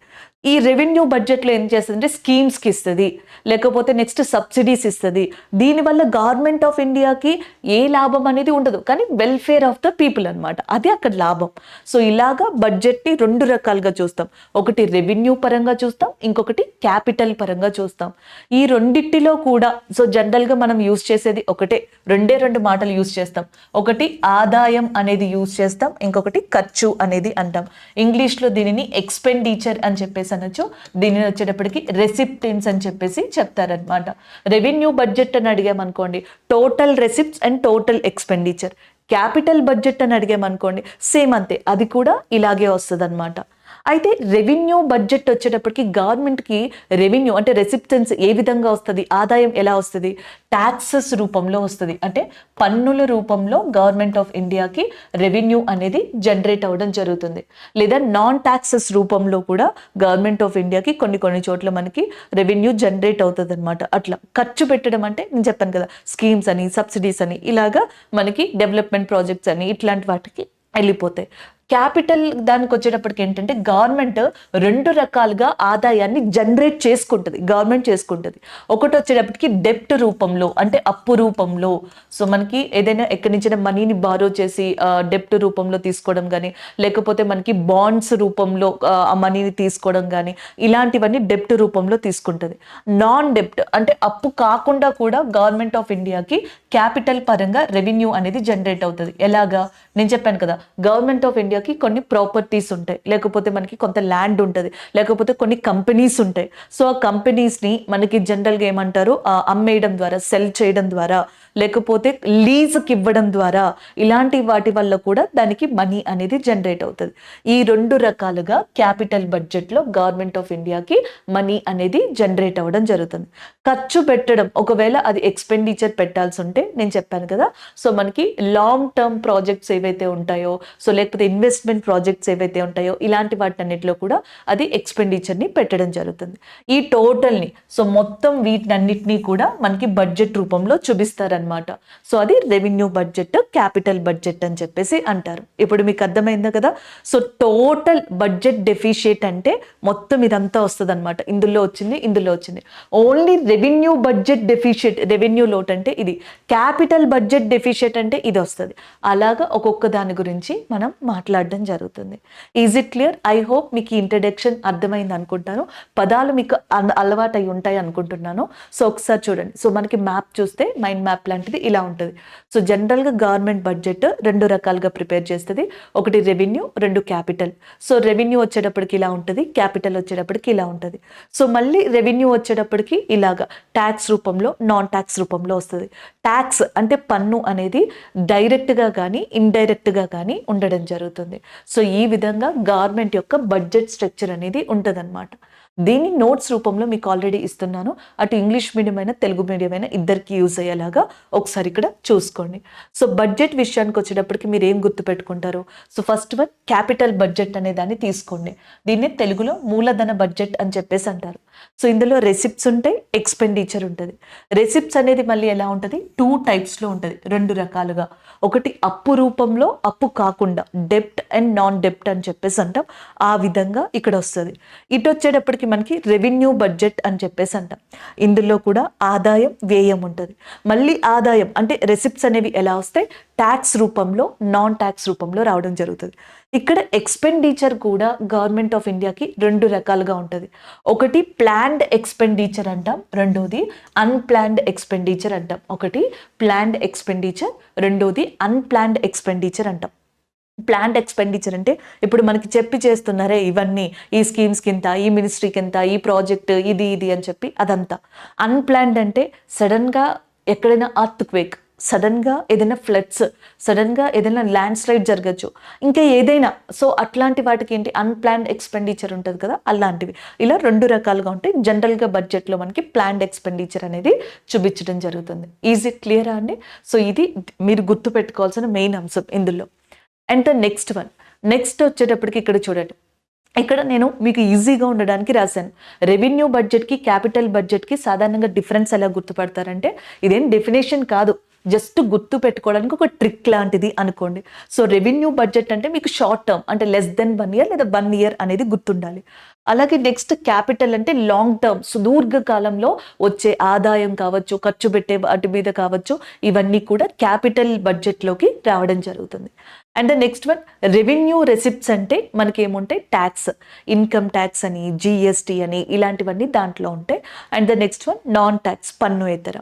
ఈ రెవెన్యూ బడ్జెట్లో ఏం చేస్తుందంటే స్కీమ్స్కి ఇస్తుంది, లేకపోతే నెక్స్ట్ సబ్సిడీస్ ఇస్తుంది. దీనివల్ల గవర్నమెంట్ ఆఫ్ ఇండియాకి ఏ లాభం అనేది ఉండదు, కానీ వెల్ఫేర్ ఆఫ్ ద పీపుల్ అనమాట, అది అక్కడ లాభం. సో ఇలాగా బడ్జెట్ని 2 రకాలుగా చూస్తాం. ఒకటి రెవెన్యూ పరంగా చూస్తాం, ఇంకొకటి క్యాపిటల్ పరంగా చూస్తాం. ఈ రెండిటిలో కూడా సో జనరల్గా మనం యూజ్ చేసేది ఒకటే, 2 మాటలు యూజ్ చేస్తాం. ఒకటి ఆదాయం అనేది యూజ్ చేస్తాం, ఇంకొకటి ఖర్చు అనేది అంటాం. ఇంగ్లీష్లో దీనిని ఎక్స్పెండిచర్ అని చెప్పేసి అనొచ్చు. దీనిని వచ్చేటప్పటికి రెసిప్టెన్స్ అని చెప్పేసి చెప్తారనమాట. రెవెన్యూ బడ్జెట్ అని అడిగామనుకోండి, total receipts and total expenditure. Capital budget అని అడిగామనుకోండి, సేమ్ అంతే, అది కూడా ఇలాగే వస్తుంది అనమాట. అయితే రెవెన్యూ బడ్జెట్ వచ్చేటప్పటికి గవర్నమెంట్కి రెవెన్యూ అంటే రెసిప్టెన్స్ ఏ విధంగా వస్తుంది, ఆదాయం ఎలా వస్తుంది, ట్యాక్సెస్ రూపంలో వస్తుంది. అంటే పన్నుల రూపంలో గవర్నమెంట్ ఆఫ్ ఇండియాకి రెవెన్యూ అనేది జనరేట్ అవ్వడం జరుగుతుంది. లేదా నాన్ ట్యాక్సెస్ రూపంలో కూడా గవర్నమెంట్ ఆఫ్ ఇండియాకి కొన్ని చోట్ల మనకి రెవెన్యూ జనరేట్ అవుతుంది అనమాట. అట్లా ఖర్చు పెట్టడం అంటే నేను చెప్పాను కదా, స్కీమ్స్ అని, సబ్సిడీస్ అని, ఇలాగా మనకి డెవలప్మెంట్ ప్రాజెక్ట్స్ అని ఇట్లాంటి వాటికి వెళ్ళిపోతాయి. క్యాపిటల్ దానికి వచ్చేటప్పటికి ఏంటంటే గవర్నమెంట్ రెండు రకాలుగా ఆదాయాన్ని జనరేట్ చేసుకుంటుంది. ఒకటి వచ్చేటప్పటికి డెప్ట్ రూపంలో, అంటే అప్పు రూపంలో. సో మనకి ఏదైనా ఎక్కడి నుంచి మనీని బారో చేసి డెప్ట్ రూపంలో తీసుకోవడం కానీ, లేకపోతే మనకి బాండ్స్ రూపంలో ఆ మనీని తీసుకోవడం కానీ, ఇలాంటివన్నీ డెప్ట్ రూపంలో తీసుకుంటుంది. నాన్ డెప్ట్ అంటే అప్పు కాకుండా కూడా గవర్నమెంట్ ఆఫ్ ఇండియాకి క్యాపిటల్ పరంగా రెవెన్యూ అనేది జనరేట్ అవుతుంది. ఎలాగా నేను చెప్పాను కదా, గవర్నమెంట్ ఆఫ్ ఇండియాకి కొన్ని ప్రాపర్టీస్ ఉంటాయి, లేకపోతే మనకి కొంత ల్యాండ్ ఉంటుంది, లేకపోతే కొన్ని కంపెనీస్ ఉంటాయి. సో ఆ కంపెనీస్ని మనకి జనరల్గా ఏమంటారు, అమ్మేయడం ద్వారా, సెల్ చేయడం ద్వారా, లేకపోతే లీజ్కి ఇవ్వడం ద్వారా, ఇలాంటి వాటి వల్ల కూడా దానికి మనీ అనేది జనరేట్ అవుతుంది. ఈ రెండు రకాలుగా క్యాపిటల్ బడ్జెట్లో గవర్నమెంట్ ఆఫ్ ఇండియాకి మనీ అనేది జనరేట్ అవ్వడం జరుగుతుంది. ఖర్చు పెట్టడం, ఒకవేళ అది ఎక్స్పెండిచర్ పెట్టాల్సి ఉంటే నేను చెప్పాను కదా, సో మనకి లాంగ్ టర్మ్ ప్రాజెక్ట్స్ ఏవైతే ఉంటాయో, సో లేకపోతే ఇన్వెస్ట్మెంట్ ప్రాజెక్ట్స్ ఏవైతే ఉంటాయో, ఇలాంటి వాటన్నిటిలో కూడా అది ఎక్స్పెండిచర్ని పెట్టడం జరుగుతుంది. ఈ టోటల్ని, సో మొత్తం వీటన్నిటినీ కూడా మనకి బడ్జెట్ రూపంలో చూపిస్తారనమాట. సో అది రెవెన్యూ బడ్జెట్, క్యాపిటల్ బడ్జెట్ అని చెప్పేసి అంటారు. ఇప్పుడు మీకు అర్థమైందా కదా. సో టోటల్ బడ్జెట్ డెఫిషియట్ అంటే మొత్తం ఇదంతా వస్తుంది అనమాట. ఇందులో వచ్చింది. Only revenue budget deficit, revenue lot అంటే ఇది. క్యాపిటల్ బడ్జెట్ డెఫిషియట్ అంటే ఇది వస్తుంది. అలాగా ఒక్కొక్క దాని గురించి మనం మాట్లాడడం జరుగుతుంది. Is it clear? I hope మీకు ఈ ఇంట్రడక్షన్ అర్థమైంది అనుకుంటాను. పదాలు మీకు అలవాటు అయి ఉంటాయి అనుకుంటున్నాను. సో ఒకసారి చూడండి. సో మనకి మ్యాప్ చూస్తే మైండ్ మ్యాప్ లాంటిది ఇలా ఉంటుంది. సో జనరల్గా గవర్నమెంట్ బడ్జెట్ రెండు రకాలుగా ప్రిపేర్ చేస్తుంది. ఒకటి రెవెన్యూ, రెండు క్యాపిటల్. సో రెవెన్యూ వచ్చేటప్పటికి ఇలా ఉంటుంది, క్యాపిటల్ వచ్చేటప్పటికి ఇలా ఉంటుంది. సో మళ్ళీ రెవెన్యూ వచ్చేటప్పటికి ఇలాగా ట్యాక్స్ రూపంలో, నాన్ ట్యాక్స్ రూపంలో వస్తుంది. ట్యాక్స్ అంటే పన్ను అనేది డైరెక్ట్గా కానీ ఇండైరెక్ట్గా కానీ ఉండడం జరుగుతుంది. సో ఈ విధంగా గవర్నమెంట్ యొక్క బడ్జెట్ స్ట్రక్చర్ అనేది ఉంటుందన్నమాట. దీన్ని నోట్స్ రూపంలో మీకు ఆల్రెడీ ఇస్తున్నాను. అటు ఇంగ్లీష్ మీడియం అయినా తెలుగు మీడియం అయినా ఇద్దరికి యూజ్ అయ్యేలాగా ఒకసారి ఇక్కడ చూసుకోండి. సో బడ్జెట్ విషయానికి వచ్చేటప్పటికి మీరు ఏం గుర్తుపెట్టుకుంటారు? So first one capital budget అనే దాన్ని తీసుకోండి. దీన్ని తెలుగులో మూలధన బడ్జెట్ అని చెప్పేసి అంటారు. సో ఇందులో రెసిప్ట్స్ ఉంటాయి, ఎక్స్పెండిచర్ ఉంటుంది. రెసిప్ట్స్ అనేది మళ్ళీ ఎలా ఉంటుంది, 2 టైప్స్లో ఉంటుంది, 2 రకాలుగా. ఒకటి అప్పు రూపంలో, అప్పు కాకుండా, డెప్ట్ అండ్ నాన్ డెప్ట్ అని చెప్పేసి అంటాం. ఆ విధంగా ఇక్కడ వస్తుంది. ఇటు వచ్చేటప్పటికి మనకి రెవెన్యూ బడ్జెట్ అని చెప్పేసి అంటాం. ఇందులో కూడా ఆదాయం, వ్యయం ఉంటుంది. మళ్ళీ ఆదాయం అంటే రెసిప్ట్స్ అనేవి ఎలా వస్తాయి, ట్యాక్స్ రూపంలో, నాన్ ట్యాక్స్ రూపంలో రావడం జరుగుతుంది. ఇక్కడ ఎక్స్పెండిచర్ కూడా గవర్నమెంట్ ఆఫ్ ఇండియాకి 2 రకాలుగా ఉంటుంది. ఒకటి ప్లాన్డ్ ఎక్స్పెండిచర్ అంటాం, రెండోది అన్ప్లాన్డ్ ఎక్స్పెండిచర్ అంటాం. ఒకటి ప్లాన్డ్ ఎక్స్పెండిచర్, రెండోది అన్ప్లాన్డ్ ఎక్స్పెండిచర్ అంటాం. ప్లాన్డ్ ఎక్స్పెండిచర్ అంటే ఇప్పుడు మనకి చెప్పి చేస్తున్నారే ఇవన్నీ, ఈ స్కీమ్స్ కింద, ఈ మినిస్ట్రీ కింద, ఈ ప్రాజెక్ట్ ఇది అని చెప్పి అదంతా. అన్ప్లాన్డ్ అంటే సడన్గా ఎక్కడైనా అర్త్క్వేక్, సడన్గా ఏదైనా ఫ్లడ్స్, సడన్గా ఏదైనా ల్యాండ్ స్లైడ్ జరగచ్చు, ఇంకా ఏదైనా. సో అట్లాంటి వాటికి ఏంటి అన్ప్లాన్డ్ ఎక్స్పెండిచర్ ఉంటుంది కదా, అలాంటివి. ఇలా 2 రకాలుగా ఉంటాయి. జనరల్గా బడ్జెట్లో మనకి ప్లాన్డ్ ఎక్స్పెండిచర్ అనేది చూపించడం జరుగుతుంది. ఈజీ క్లియరా అండి? సో ఇది మీరు గుర్తుపెట్టుకోవాల్సిన మెయిన్ అంశం ఇందులో. అండ్ ద నెక్స్ట్ వచ్చేటప్పటికి ఇక్కడ చూడండి. ఇక్కడ నేను మీకు ఈజీగా ఉండడానికి రాశాను. రెవెన్యూ బడ్జెట్కి, క్యాపిటల్ బడ్జెట్కి సాధారణంగా డిఫరెన్స్ ఎలా గుర్తుపడతారంటే, ఇదేం డెఫినేషన్ కాదు, జస్ట్ గుర్తు పెట్టుకోవడానికి ఒక ట్రిక్ లాంటిది అనుకోండి. సో రెవెన్యూ బడ్జెట్ అంటే మీకు షార్ట్ టర్మ్ అంటే లెస్ దెన్ 1 ఇయర్ లేదా 1 ఇయర్ అనేది గుర్తుండాలి. అలాగే నెక్స్ట్ క్యాపిటల్ అంటే లాంగ్ టర్మ్, సుదీర్ఘ కాలంలో వచ్చే ఆదాయం కావచ్చు, ఖర్చు పెట్టే వాటి మీద కావచ్చు, ఇవన్నీ కూడా క్యాపిటల్ బడ్జెట్లోకి రావడం జరుగుతుంది. And the next one revenue receipts అంటే మనకి ఏముంటాయి, ట్యాక్స్, ఇన్కమ్ ట్యాక్స్ అని, జిఎస్టీ అని, ఇలాంటివన్నీ దాంట్లో ఉంటాయి. And the next one non tax, పన్నుయేతర.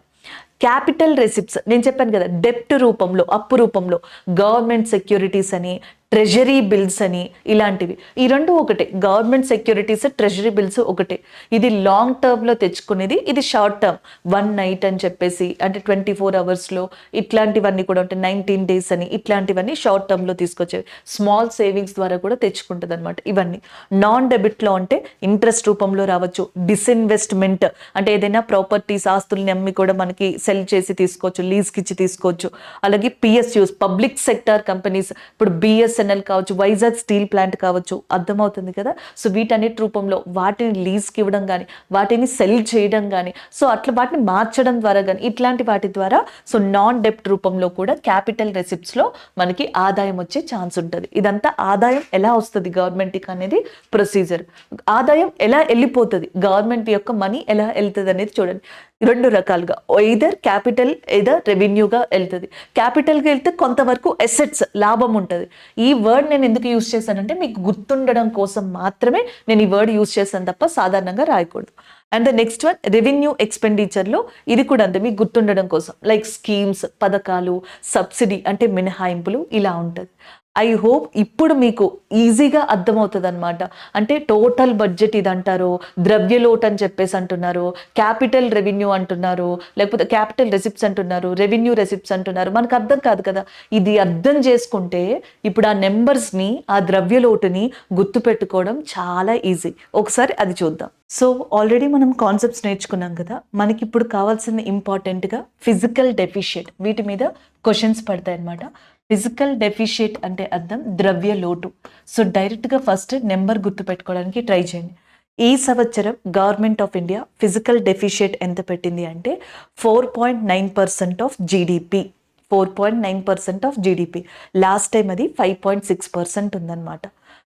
క్యాపిటల్ రెసిప్ట్స్ నేను చెప్పాను కదా, డెప్ట్ రూపంలో, అప్పు రూపంలో, గవర్నమెంట్ సెక్యూరిటీస్ అని, ట్రెజరీ బిల్స్ అని ఇలాంటివి. ఈ రెండు ఒకటే, గవర్నమెంట్ సెక్యూరిటీస్, ట్రెజరీ బిల్స్ ఒకటే. ఇది లాంగ్ టర్మ్లో తెచ్చుకునేది, ఇది షార్ట్ టర్మ్, 1 నైట్ అని చెప్పేసి, అంటే 24 అవర్స్లో ఇట్లాంటివన్నీ కూడా ఉంటాయి, 19 డేస్ అని ఇట్లాంటివన్నీ షార్ట్ టర్మ్లో తీసుకొచ్చేవి. స్మాల్ సేవింగ్స్ ద్వారా కూడా తెచ్చుకుంటుంది అనమాట. ఇవన్నీ నాన్ డెబిట్లో అంటే ఇంట్రెస్ట్ రూపంలో రావచ్చు, డిస్ఇన్వెస్ట్మెంట్ అంటే ఏదైనా ప్రాపర్టీస్, ఆస్తుల్ని అమ్మి కూడా మనకి సెల్ చేసి తీసుకోవచ్చు, లీజ్కి ఇచ్చి తీసుకోవచ్చు. అలాగే పిఎస్యూస్, పబ్లిక్ సెక్టార్ కంపెనీస్, ఇప్పుడు బిఎస్ఎన్ఎల్ కావచ్చు, వైజాగ్ స్టీల్ ప్లాంట్ కావచ్చు, అర్థమవుతుంది కదా. సో వీటన్నిటి రూపంలో వాటిని లీజ్కి ఇవ్వడం కానీ, వాటిని సెల్ చేయడం కానీ, సో అట్లా వాటిని మార్చడం ద్వారా కానీ, ఇట్లాంటి వాటి ద్వారా సో నాన్ డెప్ట్ రూపంలో కూడా క్యాపిటల్ రెసిప్ట్స్లో మనకి ఆదాయం వచ్చే ఛాన్స్ ఉంటుంది. ఇదంతా ఆదాయం ఎలా వస్తుంది గవర్నమెంట్కి అనేది ప్రొసీజర్. ఆదాయం ఎలా వెళ్ళిపోతుంది, గవర్నమెంట్ యొక్క మనీ ఎలా వెళ్తుంది అనేది చూడండి. 2 రకాలుగా, ఎయిదర్ క్యాపిటల్ ఎయిదర్ రెవెన్యూగా వెళ్తుంది. క్యాపిటల్గా వెళ్తే కొంతవరకు ఎసెట్స్ లాభం ఉంటుంది. ఈ వర్డ్ నేను ఎందుకు యూజ్ చేశానంటే మీకు గుర్తుండడం కోసం మాత్రమే నేను ఈ వర్డ్ యూజ్ చేశాను తప్ప సాధారణంగా రాయకూడదు. And the next one revenue ఎక్స్పెండిచర్లో, ఇది కూడా అంతే మీకు గుర్తుండడం కోసం, లైక్ స్కీమ్స్, పథకాలు, సబ్సిడీ అంటే మినహాయింపులు, ఇలా ఉంటుంది. ఐ హోప్ ఇప్పుడు మీకు ఈజీగా అర్థమవుతుంది అనమాట. అంటే టోటల్ బడ్జెట్ ఇది అంటారు, ద్రవ్యలోటు అని చెప్పేసి అంటున్నారు, క్యాపిటల్ రెవెన్యూ అంటున్నారు, లేకపోతే క్యాపిటల్ రెసిప్ట్స్ అంటున్నారు, రెవెన్యూ రెసిప్ట్స్ అంటున్నారు. మనకు అర్థం కాదు కదా. ఇది అర్థం చేసుకుంటే ఇప్పుడు ఆ నెంబర్స్ని, ఆ ద్రవ్యలోటుని గుర్తుపెట్టుకోవడం చాలా ఈజీ. ఒకసారి అది చూద్దాం. సో ఆల్రెడీ మనం కాన్సెప్ట్స్ నేర్చుకున్నాం కదా. మనకి ఇప్పుడు కావాల్సిన ఇంపార్టెంట్గా ఫిజికల్ డెఫిషియట్, వీటి మీద క్వశ్చన్స్ పడతాయి అన్నమాట. ఫిజికల్ డెఫిషియట్ అంటే అర్థం ద్రవ్య లోటు. సో డైరెక్ట్గా ఫస్ట్ నెంబర్ గుర్తుపెట్టుకోవడానికి ట్రై చేయండి. ఈ సంవత్సరం government of India physical deficit ఎంత పెట్టింది అంటే 4.9% of GDP. 4.9% of GDP. Last time అది 5.6% ఉందన్నమాట.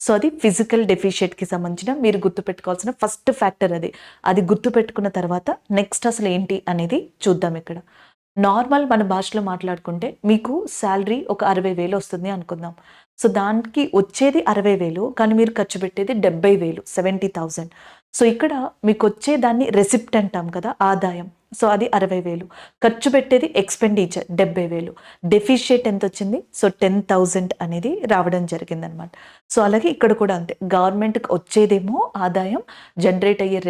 సో అది ఫిజికల్ డెఫిషియట్కి సంబంధించిన మీరు గుర్తుపెట్టుకోవాల్సిన ఫస్ట్ ఫ్యాక్టర్ అది. అది గుర్తుపెట్టుకున్న తర్వాత నెక్స్ట్ అసలు ఏంటి అనేది చూద్దాం. ఇక్కడ నార్మల్ మన భాషలో మాట్లాడుకుంటే మీకు శాలరీ ఒక 60,000 వస్తుంది అనుకుందాం. సో దానికి వచ్చేది 60,000, కానీ మీరు ఖర్చు పెట్టేది 70,000, 70,000. సో ఇక్కడ మీకు వచ్చేదాన్ని రెసిప్ట్ అంటాం కదా, ఆదాయం. సో అది 60,000, ఖర్చు పెట్టేది ఎక్స్పెండిచర్ 70,000. డెఫిషియట్ ఎంత వచ్చింది? సో 10,000 అనేది రావడం జరిగిందనమాట. సో అలాగే ఇక్కడ కూడా అంతే, గవర్నమెంట్కి వచ్చేదేమో ఆదాయం, జనరేట్ అయ్యే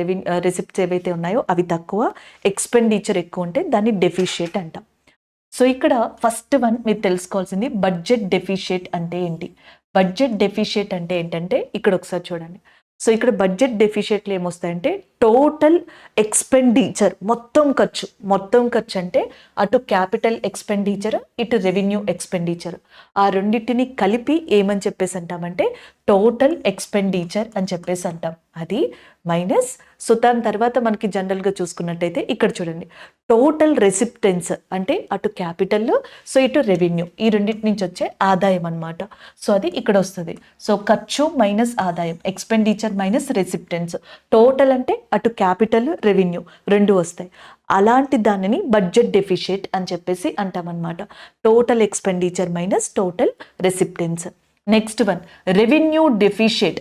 రెసిప్ట్స్ ఏవైతే ఉన్నాయో అవి తక్కువ, ఎక్స్పెండిచర్ ఎక్కువ ఉంటే దాన్ని డెఫిషియట్ అంటాం. సో ఇక్కడ ఫస్ట్ వన్ మీరు తెలుసుకోవాల్సింది బడ్జెట్ డెఫిషియట్ అంటే ఏంటి. బడ్జెట్ డెఫిషియట్ అంటే ఏంటంటే ఇక్కడ ఒకసారి చూడండి. సో ఇక్కడ బడ్జెట్ డెఫిషియట్లు ఏమొస్తాయంటే టోటల్ ఎక్స్పెండిచర్, మొత్తం ఖర్చు అంటే అటు క్యాపిటల్ ఎక్స్పెండిచర్, ఇటు రెవెన్యూ ఎక్స్పెండిచర్, ఆ రెండింటిని కలిపి ఏమని చెప్పేసి అంటామంటే టోటల్ ఎక్స్పెండిచర్ అని చెప్పేసి అంటాం. అది మైనస్. సో దాని తర్వాత మనకి జనరల్గా చూసుకున్నట్టయితే ఇక్కడ చూడండి, టోటల్ రెసిప్టెన్స్ అంటే అటు క్యాపిటల్, సో ఇటు రెవెన్యూ, ఈ రెండింటి నుంచి వచ్చే ఆదాయం అన్నమాట. సో అది ఇక్కడ వస్తుంది. సో ఖర్చు మైనస్ ఆదాయం, ఎక్స్పెండిచర్ మైనస్ రెసిప్టెన్స్, టోటల్ అంటే అటు క్యాపిటల్, రెవెన్యూ రెండు వస్తాయి. అలాంటి దానిని బడ్జెట్ డెఫిషియట్ అని చెప్పేసి అంటామన్నమాట. Total expenditure minus total receipts. Next one revenue deficit.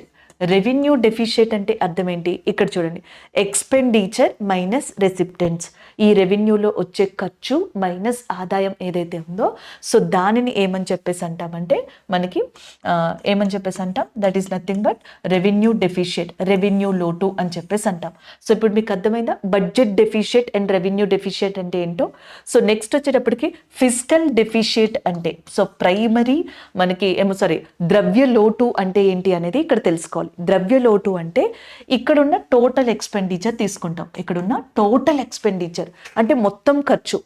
Revenue deficit అంటే అర్థం ఏంటి? ఇక్కడ చూడండి, ఎక్స్పెండిచర్ మైనస్ రెసిప్టెన్స్, ఈ రెవెన్యూలో వచ్చే ఖర్చు మైనస్ ఆదాయం ఏదైతే ఉందో సో దానిని ఏమని చెప్పేసి అంటామంటే మనకి ఏమని చెప్పేసి అంటాం, that is nothing but revenue deficit, revenue లోటు అని చెప్పేసి అంటాం. సో ఇప్పుడు మీకు అర్థమైందా budget deficit and revenue deficit అంటే ఏంటో. సో నెక్స్ట్ వచ్చేటప్పటికి ఫిస్కల్ డెఫిషియట్ అంటే, సో ప్రైమరీ మనకి ద్రవ్య లోటు అంటే ఏంటి అనేది ఇక్కడ తెలుసుకోవాలి. ద్రవ్య లోటు అంటే ఇక్కడున్న టోటల్ ఎక్స్పెండిచర్ తీసుకుంటాం. ఇక్కడున్న టోటల్ ఎక్స్పెండిచర్ అంటే మొత్తం ఖర్చు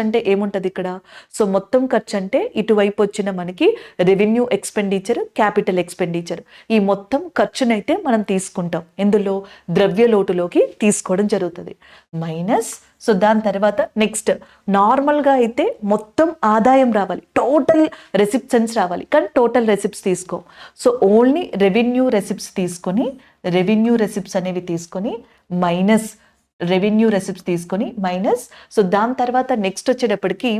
అంటే ఏముంటుంది ఇక్కడ? సో మొత్తం ఖర్చు అంటే ఇటువైపు వచ్చిన మనకి రెవెన్యూ ఎక్స్పెండిచర్, క్యాపిటల్ ఎక్స్పెండిచర్, ఈ మొత్తం ఖర్చునైతే మనం తీసుకుంటాం. ఎందులో? ద్రవ్య లోటులోకి తీసుకోవడం జరుగుతుంది. మైనస్. సో దాని తర్వాత నెక్స్ట్ నార్మల్గా అయితే మొత్తం ఆదాయం రావాలి, టోటల్ రెసిప్ట్స్ రావాలి, కానీ టోటల్ రెసిప్ట్స్ తీసుకో. సో ఓన్లీ రెవెన్యూ రెసిప్ట్స్ తీసుకొని, రెవెన్యూ రెసిప్ట్స్ అనేవి తీసుకొని మైనస్, రెవెన్యూ రెసిప్ట్స్ తీసుకొని మైనస్. సో దాని తర్వాత నెక్స్ట్ వచ్చేటప్పటికి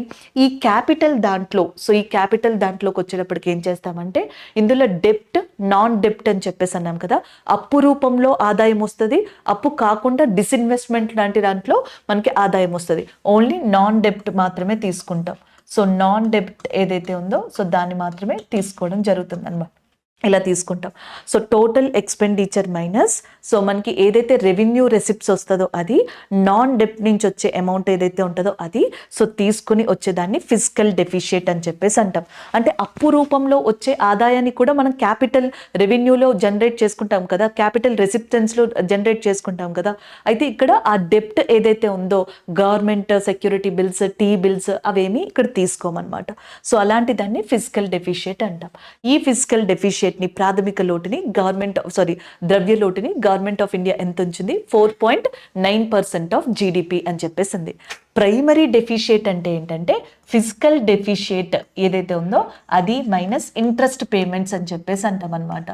ఈ క్యాపిటల్ దాంట్లో, సో ఈ క్యాపిటల్ దాంట్లోకి వచ్చేటప్పటికి ఏం చేస్తామంటే ఇందులో డెప్ట్, నాన్ డెప్ట్ అని చెప్పేసి అన్నాం కదా. అప్పు రూపంలో ఆదాయం వస్తుంది, అప్పు కాకుండా డిస్ఇన్వెస్ట్మెంట్ లాంటి దాంట్లో మనకి ఆదాయం వస్తుంది. ఓన్లీ నాన్ డెప్ట్ మాత్రమే తీసుకుంటాం. సో నాన్ డెబ్ట్ ఏదైతే ఉందో సో దాన్ని మాత్రమే తీసుకోవడం జరుగుతుంది అనమాట. ఇలా తీసుకుంటాం. So total expenditure minus so మనకి ఏదైతే రెవెన్యూ రెసిప్ట్స్ వస్తుందో అది, నాన్ డెప్ట్ నుంచి వచ్చే అమౌంట్ ఏదైతే ఉంటుందో అది, సో తీసుకుని వచ్చేదాన్ని ఫిజికల్ డెఫిషియేట్ అని చెప్పేసి అంటాం. అంటే అప్పు రూపంలో వచ్చే ఆదాయాన్ని కూడా మనం క్యాపిటల్ రెవెన్యూలో జనరేట్ చేసుకుంటాం కదా, క్యాపిటల్ రెసిప్టెన్స్లో జనరేట్ చేసుకుంటాం కదా. అయితే ఇక్కడ ఆ డెప్ట్ ఏదైతే ఉందో government security bills, tea bills అవేమి ఇక్కడ తీసుకోమన్నమాట. సో అలాంటి దాన్ని ఫిజికల్ డెఫిషియేట్ అంటాం. ఈ ఫిజికల్ డెఫిషియేట్ ప్రాథమిక లోటుని ద్రవ్య లోటుని గవర్నమెంట్ ఆఫ్ ఇండియా ఎంత ఉంచింది, 4.9% ఆఫ్ జీడిపి అని చెప్పేసింది. ప్రైమరీ డెఫిషియేట్ అంటే ఏంటంటే ఫిజికల్ డెఫిషియేట్ ఏదైతే ఉందో అది మైనస్ ఇంట్రెస్ట్ పేమెంట్స్ అని చెప్పేసి అంటాం అనమాట.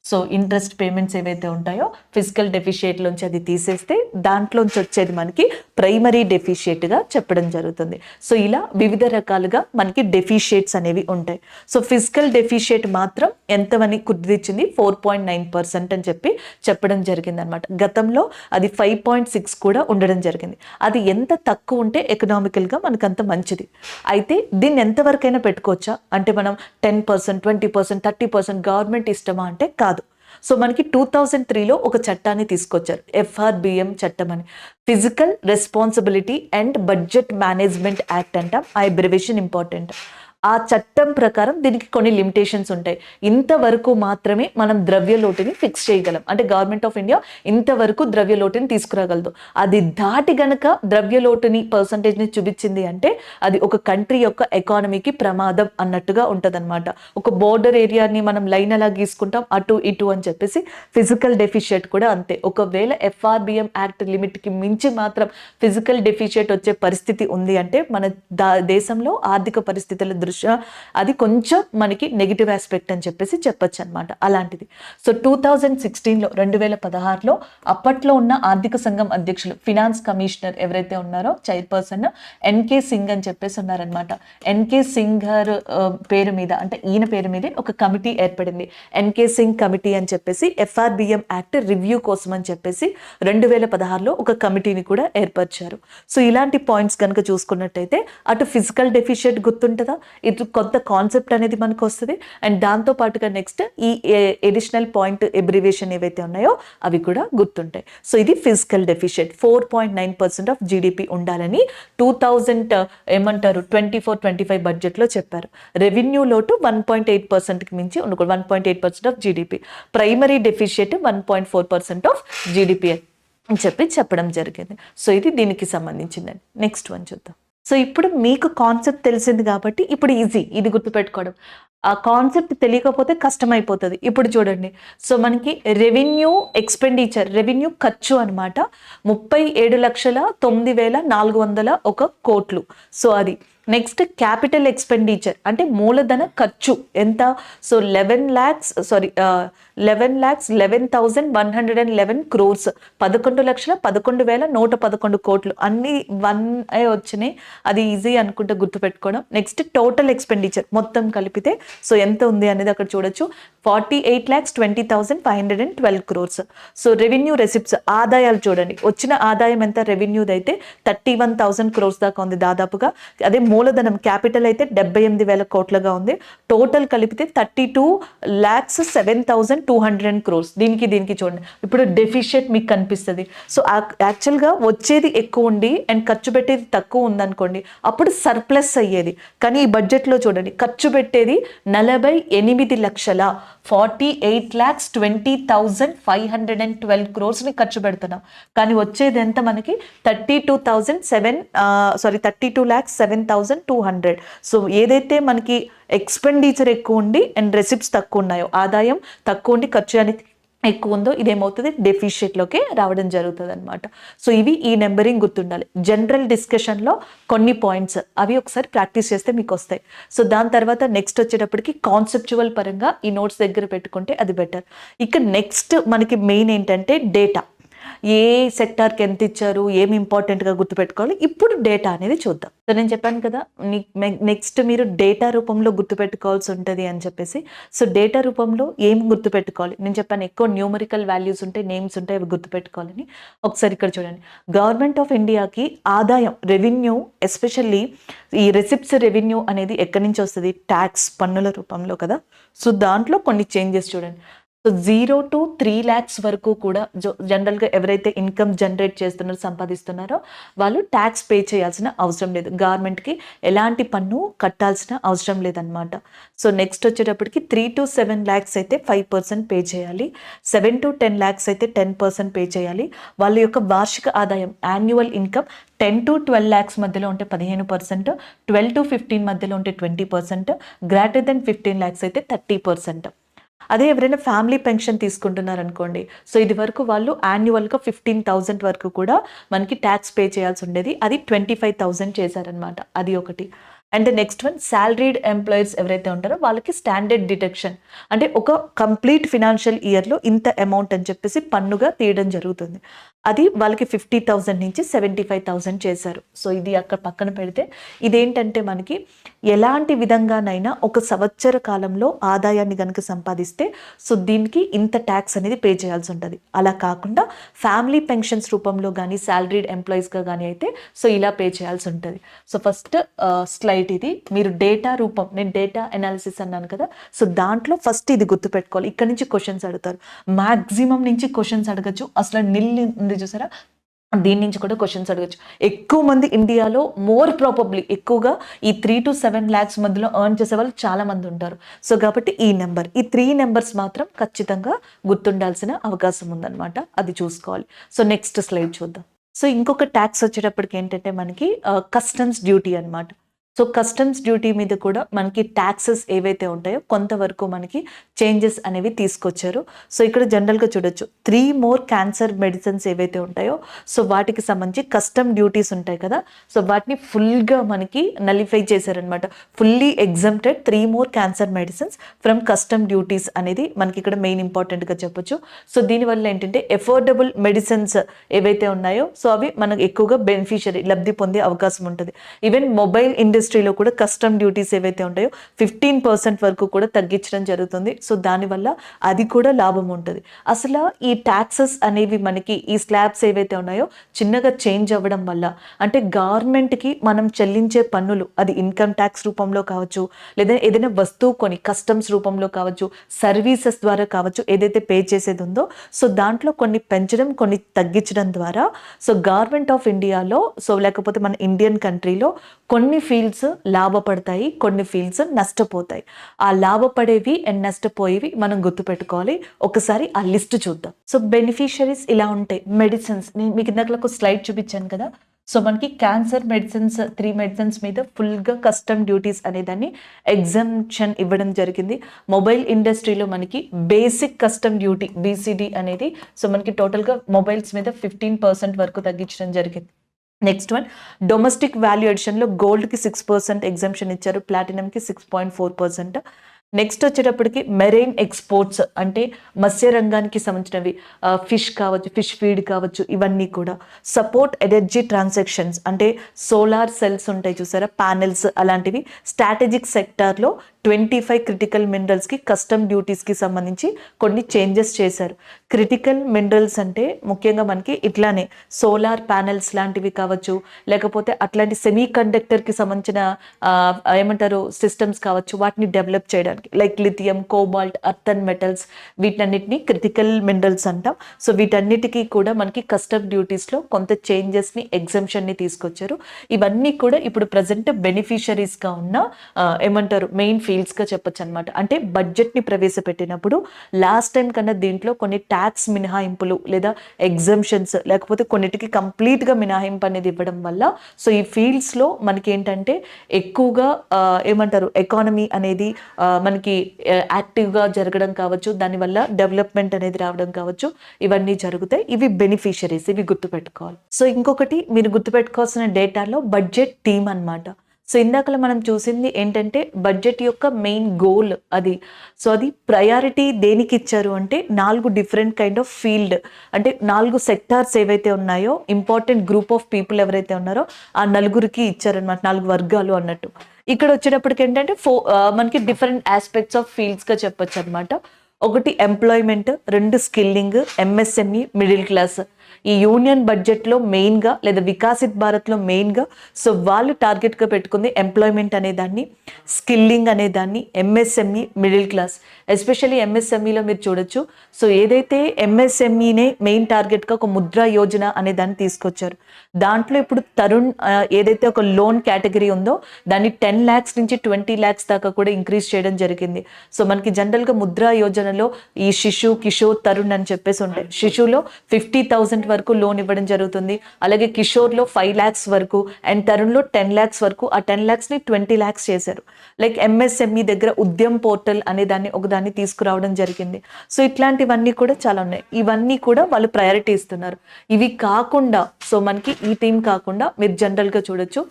సో ఇంట్రెస్ట్ పేమెంట్స్ ఏవైతే ఉంటాయో ఫిజికల్ డెఫిషియేట్లోంచి అది తీసేస్తే దాంట్లోంచి వచ్చేది మనకి ప్రైమరీ డెఫిషియేట్గా చెప్పడం జరుగుతుంది. సో ఇలా వివిధ రకాలుగా మనకి డెఫిషియేట్స్ అనేవి ఉంటాయి. సో ఫిజికల్ డెఫిషియేట్ మాత్రం ఎంతమని కుదిరించింది, 4.9% అని చెప్పడం జరిగింది అనమాట. గతంలో అది 5.6 కూడా ఉండడం జరిగింది. అది ఎంత తక్కువ ఎకనామికల్గా మనకు అంత మంచిది. అయితే దీన్ని ఎంతవరకైనా పెట్టుకోవచ్చా అంటే మనం 10%, 20%, 30% గవర్నమెంట్ ఇష్టమా అంటే కాదు. సో మనకి 2003లో ఒక చట్టాన్ని తీసుకొచ్చారు, FRBM చట్టం అని, physical responsibility and budget management act అంటాం. ఆ అబ్రివేషన్ ఇంపార్టెంట్. ఆ చట్టం ప్రకారం దీనికి కొన్ని లిమిటేషన్స్ ఉంటాయి. ఇంతవరకు మాత్రమే మనం ద్రవ్య లోటుని ఫిక్స్ చేయగలం. అంటే గవర్నమెంట్ ఆఫ్ ఇండియా ఇంతవరకు ద్రవ్య లోటుని తీసుకురాగలదు. అది దాటి గనక ద్రవ్య లోటుని పర్సంటేజ్ని చూపించింది అంటే అది ఒక కంట్రీ యొక్క ఎకానమీకి ప్రమాదం అన్నట్టుగా ఉంటుంది అనమాట. ఒక బోర్డర్ ఏరియాని మనం లైన్ అలా గీసుకుంటాం అటు ఇటు అని చెప్పేసి ఫిజికల్ డెఫిషియేట్ కూడా అంతే. ఒకవేళ FRBM యాక్ట్ లిమిట్కి మించి మాత్రం ఫిజికల్ డెఫిషియేట్ వచ్చే పరిస్థితి ఉంది అంటే మన దేశంలో ఆర్థిక పరిస్థితుల దృష్ట్యా అది కొంచెం మనకి నెగిటివ్ ఆస్పెక్ట్ అని చెప్పేసి చెప్పొచ్చు అనమాట. అలాంటిది. సో 2016లో అప్పట్లో ఉన్న ఆర్థిక సంఘం అధ్యక్షులు, ఫినాన్స్ కమిషనర్ ఎవరైతే ఉన్నారో చైర్పర్సన్ NK సింగ్ అని చెప్పేసి ఉన్నారనమాట. NK సింగ్ గారు పేరు మీద అంటే ఈయన పేరు మీదే ఒక కమిటీ ఏర్పడింది, NK సింగ్ కమిటీ అని చెప్పేసి. FRBM యాక్ట్ రివ్యూ కోసం అని చెప్పేసి 2016లో ఒక కమిటీని కూడా ఏర్పరిచారు. సో ఇలాంటి పాయింట్స్ కనుక చూసుకున్నట్టయితే అటు ఫిజికల్ డెఫిషియేట్ గుర్తుంటుందా, ఇటు కొంత కాన్సెప్ట్ అనేది మనకు వస్తుంది. అండ్ దాంతో పాటుగా నెక్స్ట్ ఈ ఎడిషనల్ పాయింట్ ఎబ్రివేషన్ ఏవైతే ఉన్నాయో అవి కూడా గుర్తుంటాయి. సో ఇది ఫిజికల్ డెఫిషియేట్ 4.9% ఆఫ్ జీడిపి ఉండాలని 2024-25 బడ్జెట్లో చెప్పారు. రెవెన్యూ లోటు 1.8%కి మించి ఉండకూడదు, 1.8% of GDP. Primary deficit 1.4% of GDP అని చెప్పడం జరిగింది. సో ఇది దీనికి సంబంధించిందండి. నెక్స్ట్ వన్ చూద్దాం. సో ఇప్పుడు మీకు కాన్సెప్ట్ తెలిసింది కాబట్టి ఇప్పుడు ఈజీ ఇది గుర్తుపెట్టుకోవడం. ఆ కాన్సెప్ట్ తెలియకపోతే కష్టమైపోతుంది. ఇప్పుడు చూడండి, సో మనకి రెవెన్యూ ఎక్స్పెండిచర్, రెవెన్యూ ఖర్చు అనమాట 37,09,401 కోట్లు. సో అది నెక్స్ట్ క్యాపిటల్ ఎక్స్పెండిచర్ అంటే మూలధన ఖర్చు ఎంత, సో 11,11,111 crores, 11,11,111 కోట్లు. అన్ని 1 వచ్చినాయి, అది ఈజీ అనుకుంటే గుర్తుపెట్టుకోవడం. నెక్స్ట్ టోటల్ ఎక్స్పెండిచర్ మొత్తం కలిపితే సో ఎంత ఉంది అనేది అక్కడ చూడొచ్చు, 48,20,512 crores. సో రెవెన్యూ రెసిప్ట్స్ ఆదాయాలు చూడండి, వచ్చిన ఆదాయం ఎంత రెవెన్యూది అయితే 31,000 crores దాకా ఉంది దాదాపుగా. అదే మూలధనం క్యాపిటల్ అయితే 78,000 కోట్లుగా ఉంది. టోటల్ కలిపితే 32,07,200 crores. దీనికి చూడండి, ఇప్పుడు డెఫిషియేట్ మీకు కనిపిస్తుంది. సో యాక్చువల్గా వచ్చేది ఎక్కువ ఉండి అండ్ ఖర్చు పెట్టేది తక్కువ ఉందనుకోండి, అప్పుడు సర్ప్లస్ అయ్యేది. కానీ ఈ బడ్జెట్లో చూడండి, ఖర్చు పెట్టేది 48,20,512 crores ఖర్చు పెడుతున్నాం. కానీ వచ్చేది ఎంత మనకి 32,07,200. సో ఏదైతే మనకి ఎక్స్పెండిచర్ ఎక్కువ ఉండి అండ్ రెసిప్ట్స్ తక్కువ ఉన్నాయో, ఆదాయం తక్కువ ఉండి ఖర్చు అనేది ఎక్కువ ఉందో, ఇదేమవుతుంది డెఫిషియేట్లోకి రావడం జరుగుతుంది అనమాట. సో ఇవి ఈ నెంబరింగ్ గుర్తుండాలి. జనరల్ డిస్కషన్లో కొన్ని పాయింట్స్ అవి ఒకసారి ప్రాక్టీస్ చేస్తే మీకు వస్తాయి. సో దాని తర్వాత నెక్స్ట్ వచ్చేటప్పటికి కాన్సెప్చువల్ పరంగా ఈ నోట్స్ దగ్గర పెట్టుకుంటే అది బెటర్. ఇక నెక్స్ట్ మనకి మెయిన్ ఏంటంటే డేటా. ఏ సెక్టార్కి ఎంత ఇచ్చారు, ఏమి ఇంపార్టెంట్గా గుర్తుపెట్టుకోవాలి, ఇప్పుడు డేటా అనేది చూద్దాం. సో నేను చెప్పాను కదా, నెక్స్ట్ మీరు డేటా రూపంలో గుర్తుపెట్టుకోవాల్సి ఉంటుంది అని చెప్పేసి. సో డేటా రూపంలో ఏం గుర్తుపెట్టుకోవాలి, నేను చెప్పాను ఎక్కువ న్యూమరికల్ వాల్యూస్ ఉంటాయి, నేమ్స్ ఉంటాయి, అవి గుర్తుపెట్టుకోవాలని. ఒకసారి ఇక్కడ చూడండి, గవర్నమెంట్ ఆఫ్ ఇండియాకి ఆదాయం, రెవెన్యూ, ఎస్పెషల్లీ ఈ రెసిప్ట్స్ రెవెన్యూ అనేది ఎక్కడి నుంచి వస్తుంది, ట్యాక్స్, పన్నుల రూపంలో కదా. సో దాంట్లో కొన్ని చేంజెస్ చూడండి. సో 0 to 3 lakhs వరకు కూడా జనరల్గా ఎవరైతే ఇన్కమ్ జనరేట్ చేస్తున్నారో, సంపాదిస్తున్నారో, వాళ్ళు ట్యాక్స్ పే చేయాల్సిన అవసరం లేదు, గవర్నమెంట్కి ఎలాంటి పన్ను కట్టాల్సిన అవసరం లేదనమాట. సో నెక్స్ట్ వచ్చేటప్పటికి 3 to 7 lakhs అయితే 5% పే చేయాలి, 7 to 10 lakhs అయితే 10% పే చేయాలి. వాళ్ళ యొక్క వార్షిక ఆదాయం, యాన్యువల్ ఇన్కమ్ 10 to 12 lakhs మధ్యలో ఉంటే 15%, 12 to 15 మధ్యలో ఉంటే 20%, గ్రేటర్ దెన్ 15 lakhs అయితే 30%. అదే ఎవరైనా ఫ్యామిలీ పెన్షన్ తీసుకుంటున్నారు అనుకోండి, సో ఇది వరకు వాళ్ళు యాన్యువల్గా 15,000 వరకు కూడా మనకి ట్యాక్స్ పే చేయాల్సి ఉండేది, అది 25,000 చేశారనమాట. అది ఒకటి. And next one, salaried employees ఎవరైతే ఉంటారో వాళ్ళకి స్టాండర్డ్ డిడక్షన్, అంటే ఒక కంప్లీట్ ఫినాన్షియల్ ఇయర్లో ఇంత అమౌంట్ అని చెప్పేసి పన్నుగా తీయడం జరుగుతుంది. అది వాళ్ళకి 50,000 నుంచి 75,000 చేశారు. సో ఇది అక్కడ పక్కన పెడితే, ఇదేంటంటే మనకి ఎలాంటి విధంగానైనా ఒక సంవత్సర కాలంలో ఆదాయాన్ని కనుక సంపాదిస్తే సో దీనికి ఇంత ట్యాక్స్ అనేది పే చేయాల్సి ఉంటుంది. అలా కాకుండా ఫ్యామిలీ పెన్షన్స్ రూపంలో కానీ, శాలరీడ్ ఎంప్లాయీస్గా కానీ అయితే సో ఇలా పే చేయాల్సి ఉంటుంది. సో ఫస్ట్ స్లైడ్ ఇది, మీరు డేటా రూపం, నేను డేటా అనాలిసిస్ అన్నాను కదా, సో దాంట్లో ఫస్ట్ ఇది గుర్తుపెట్టుకోవాలి. ఇక్కడ నుంచి క్వశ్చన్స్ అడుగుతారు, మ్యాక్సిమం నుంచి క్వశ్చన్స్ అడగచ్చు. అసలు ఉంది చూసారా, దీని నుంచి కూడా క్వశ్చన్స్ అడగచ్చు. ఎక్కువ మంది ఇండియాలో మోర్ ప్రాబబ్లీ ఎక్కువగా ఈ 3 to 7 lakhs మధ్యలో ఎర్న్ చేసే వాళ్ళు చాలా మంది ఉంటారు. సో కాబట్టి ఈ 3 నెంబర్స్ మాత్రం ఖచ్చితంగా గుర్తుండాల్సిన అవకాశం ఉందన్నమాట, అది చూసుకోవాలి. సో నెక్స్ట్ స్లైడ్ చూద్దాం. సో ఇంకొక ట్యాక్స్ వచ్చేటప్పటికి ఏంటంటే మనకి కస్టమ్స్ డ్యూటీ అనమాట. సో కస్టమ్స్ డ్యూటీ మీద కూడా మనకి ట్యాక్సెస్ ఏవైతే ఉంటాయో కొంతవరకు మనకి చేంజెస్ అనేవి తీసుకొచ్చారు. సో ఇక్కడ జనరల్గా చూడొచ్చు, 3 more క్యాన్సర్ మెడిసిన్స్ ఏవైతే ఉంటాయో సో వాటికి సంబంధించి కస్టమ్ డ్యూటీస్ ఉంటాయి కదా, సో వాటిని ఫుల్గా మనకి నలిఫై చేశారనమాట. Fully exempted 3 more cancer medicines from custom duties అనేది మనకి ఇక్కడ మెయిన్ ఇంపార్టెంట్గా చెప్పొచ్చు. సో దీనివల్ల ఏంటంటే ఎఫోర్డబుల్ మెడిసిన్స్ ఏవైతే ఉన్నాయో సో అవి మనకు ఎక్కువగా బెనిఫిషియరీ, లబ్ధి పొందే అవకాశం ఉంటుంది. ఈవెన్ మొబైల్ ఇండస్ట్రీలో కూడా కస్టమ్ డ్యూటీస్ ఏవైతే ఉంటాయో 15% వరకు కూడా తగ్గించడం జరుగుతుంది. సో దానివల్ల అది కూడా లాభం ఉంటుంది. అసలు ఈ ట్యాక్సెస్ అనేవి మనకి ఈ స్లాబ్స్ ఏవైతే ఉన్నాయో చిన్నగా చేంజ్ అవ్వడం వల్ల, అంటే గవర్నమెంట్కి మనం చెల్లించే పన్నులు, అది ఇన్కమ్ ట్యాక్స్ రూపంలో కావచ్చు, లేదా ఏదైనా వస్తువు కొని కస్టమ్స్ రూపంలో కావచ్చు, సర్వీసెస్ ద్వారా కావచ్చు, ఏదైతే పే చేసేది ఉందో సో దాంట్లో కొన్ని పెంచడం, కొన్ని తగ్గించడం ద్వారా సో గవర్నమెంట్ ఆఫ్ ఇండియాలో, సో లేకపోతే మన ఇండియన్ కంట్రీలో కొన్ని ఫీల్డ్స్ లాభపడతాయి, కొన్ని ఫీల్డ్స్ నష్టపోతాయి. ఆ లాభపడేవి అండ్ నష్టపోయేవి మనం గుర్తుపెట్టుకోవాలి. ఒకసారి ఆ లిస్ట్ చూద్దాం. సో బెనిఫిషరీస్ ఇలా ఉంటాయి. మెడిసిన్స్, నేను మీకు ఇందాక స్లైడ్ చూపించాను కదా, సో మనకి క్యాన్సర్ మెడిసిన్స్ 3 మెడిసిన్స్ మీద ఫుల్గా కస్టమ్ డ్యూటీస్ అనేదాన్ని ఎగ్జంప్షన్ ఇవ్వడం జరిగింది. మొబైల్ ఇండస్ట్రీలో మనకి బేసిక్ కస్టమ్ డ్యూటీ BCD అనేది సో మనకి టోటల్గా మొబైల్స్ మీద 15% వరకు తగ్గించడం జరిగింది. నెక్స్ట్ వన్, డొమెస్టిక్ వాల్యూ అడిషన్లో గోల్డ్కి 6% ఎగ్జంప్షన్ ఇచ్చారు, ప్లాటినంకి 6.4%. నెక్స్ట్ వచ్చేటప్పటికి మెరైన్ ఎక్స్పోర్ట్స్, అంటే మత్స్య రంగానికి సంబంధించినవి, ఫిష్ కావచ్చు, ఫిష్ ఫీడ్ కావచ్చు, ఇవన్నీ కూడా. సపోర్ట్ ఎనర్జీ ట్రాన్సాక్షన్స్, అంటే సోలార్ సెల్స్ ఉంటాయి చూసారా, ప్యానెల్స్, అలాంటివి. స్ట్రాటజిక్ సెక్టార్లో 25 క్రిటికల్ మినరల్స్కి కస్టమ్ డ్యూటీస్కి సంబంధించి కొన్ని చేంజెస్ చేశారు. క్రిటికల్ మినరల్స్ అంటే ముఖ్యంగా మనకి ఇట్లానే సోలార్ ప్యానెల్స్ లాంటివి కావచ్చు, లేకపోతే అట్లాంటి సెమీ కండక్టర్కి సంబంధించిన ఏమంటారు సిస్టమ్స్ కావచ్చు, వాటిని డెవలప్ చేయడానికి, like lithium, cobalt, earthen metals, వీటన్నిటిని క్రిటికల్ మినరల్స్ అంటాం. సో వీటన్నిటికీ కూడా మనకి కస్టమ్ డ్యూటీస్లో కొంత చేంజెస్ని, ఎగ్జంప్షన్ని తీసుకొచ్చారు. ఇవన్నీ కూడా ఇప్పుడు ప్రజెంట్ బెనిఫిషరీస్గా ఉన్న ఏమంటారు మెయిన్ ఫీల్డ్స్గా చెప్పొచ్చు అనమాట. అంటే బడ్జెట్ని ప్రవేశపెట్టినప్పుడు లాస్ట్ టైం కన్నా దీంట్లో కొన్ని ట్యాక్స్ మినహాయింపులు లేదా ఎగ్జంప్షన్స్, లేకపోతే కొన్నిటికి కంప్లీట్గా మినహాయింపు అనేది ఇవ్వడం వల్ల సో ఈ ఫీల్డ్స్లో మనకి ఏంటంటే ఎక్కువగా ఏమంటారు ఎకానమీ అనేది మనకి యాక్టివ్గా జరగడం కావచ్చు, దానివల్ల డెవలప్మెంట్ అనేది రావడం కావచ్చు, ఇవన్నీ జరుగుతాయి. ఇవి బెనిఫిషరీస్, ఇవి గుర్తుపెట్టుకోవాలి. సో ఇంకొకటి మీరు గుర్తుపెట్టుకోవాల్సిన డేటాలో బడ్జెట్ టీమ్ అన్నమాట. సో ఇందాకలా మనం చూసింది ఏంటంటే బడ్జెట్ యొక్క మెయిన్ గోల్ అది. సో అది ప్రయారిటీ దేనికి ఇచ్చారు అంటే 4 డిఫరెంట్ కైండ్ ఆఫ్ ఫీల్డ్, అంటే 4 సెక్టార్స్ ఏవైతే ఉన్నాయో ఇంపార్టెంట్ గ్రూప్ ఆఫ్ పీపుల్ ఎవరైతే ఉన్నారో ఆ నలుగురికి ఇచ్చారనమాట, 4 వర్గాలు అన్నట్టు. ఇక్కడ వచ్చేటప్పటికి ఏంటంటే మనకి డిఫరెంట్ ఆస్పెక్ట్స్ ఆఫ్ ఫీల్డ్స్గా చెప్పొచ్చు అనమాట. ఒకటి employment, 2 skilling, MSME, middle class. ఈ యూనియన్ బడ్జెట్లో మెయిన్గా లేదా వికాసిత్ భారత్లో మెయిన్గా సో వాళ్ళు టార్గెట్గా పెట్టుకుంది ఎంప్లాయ్మెంట్ అనేదాన్ని, స్కిల్లింగ్ అనేదాన్ని, ఎంఎస్ఎంఈ, మిడిల్ క్లాస్. ఎస్పెషల్లీ ఎంఎస్ఎంఈలో మీరు చూడొచ్చు. సో ఏదైతే ఎంఎస్ఎంఈనే మెయిన్ టార్గెట్గా ఒక ముద్రా యోజన అనే దాన్ని తీసుకొచ్చారు. దాంట్లో ఇప్పుడు తరుణ్ ఏదైతే ఒక లోన్ కేటగిరీ ఉందో దాన్ని 10 lakhs నుంచి 20 lakhs దాకా కూడా ఇంక్రీజ్ చేయడం జరిగింది. సో మనకి జనరల్గా ముద్రా యోజనలో ఈ శిశు, కిషోర్, తరుణ్ అని చెప్పేసి ఉంటాయి. శిశులో 50,000 వరకు లోన్ ఇవ్వడం జరుగుతుంది, అలాగే కిషోర్లో 5 lakhs వరకు అండ్ తరుణ్లో 10 lakhs వరకు. ఆ 10 lakhsని 20 lakhs చేశారు. లైక్ ఎంఎస్ఎంఈ దగ్గర ఉద్యమ్ పోర్టల్ అనే దాన్ని తీసుకురావడం జరిగింది. సో ఇట్లాంటివన్నీ కూడా చాలా ఉన్నాయి. ఇవన్నీ కూడా వాళ్ళు ప్రయారిటీ ఇస్తున్నారు. ఇవి కాకుండా సో మనకి ఈ థీమ్ కాకుండా మీరు జనరల్గా చూడొచ్చు.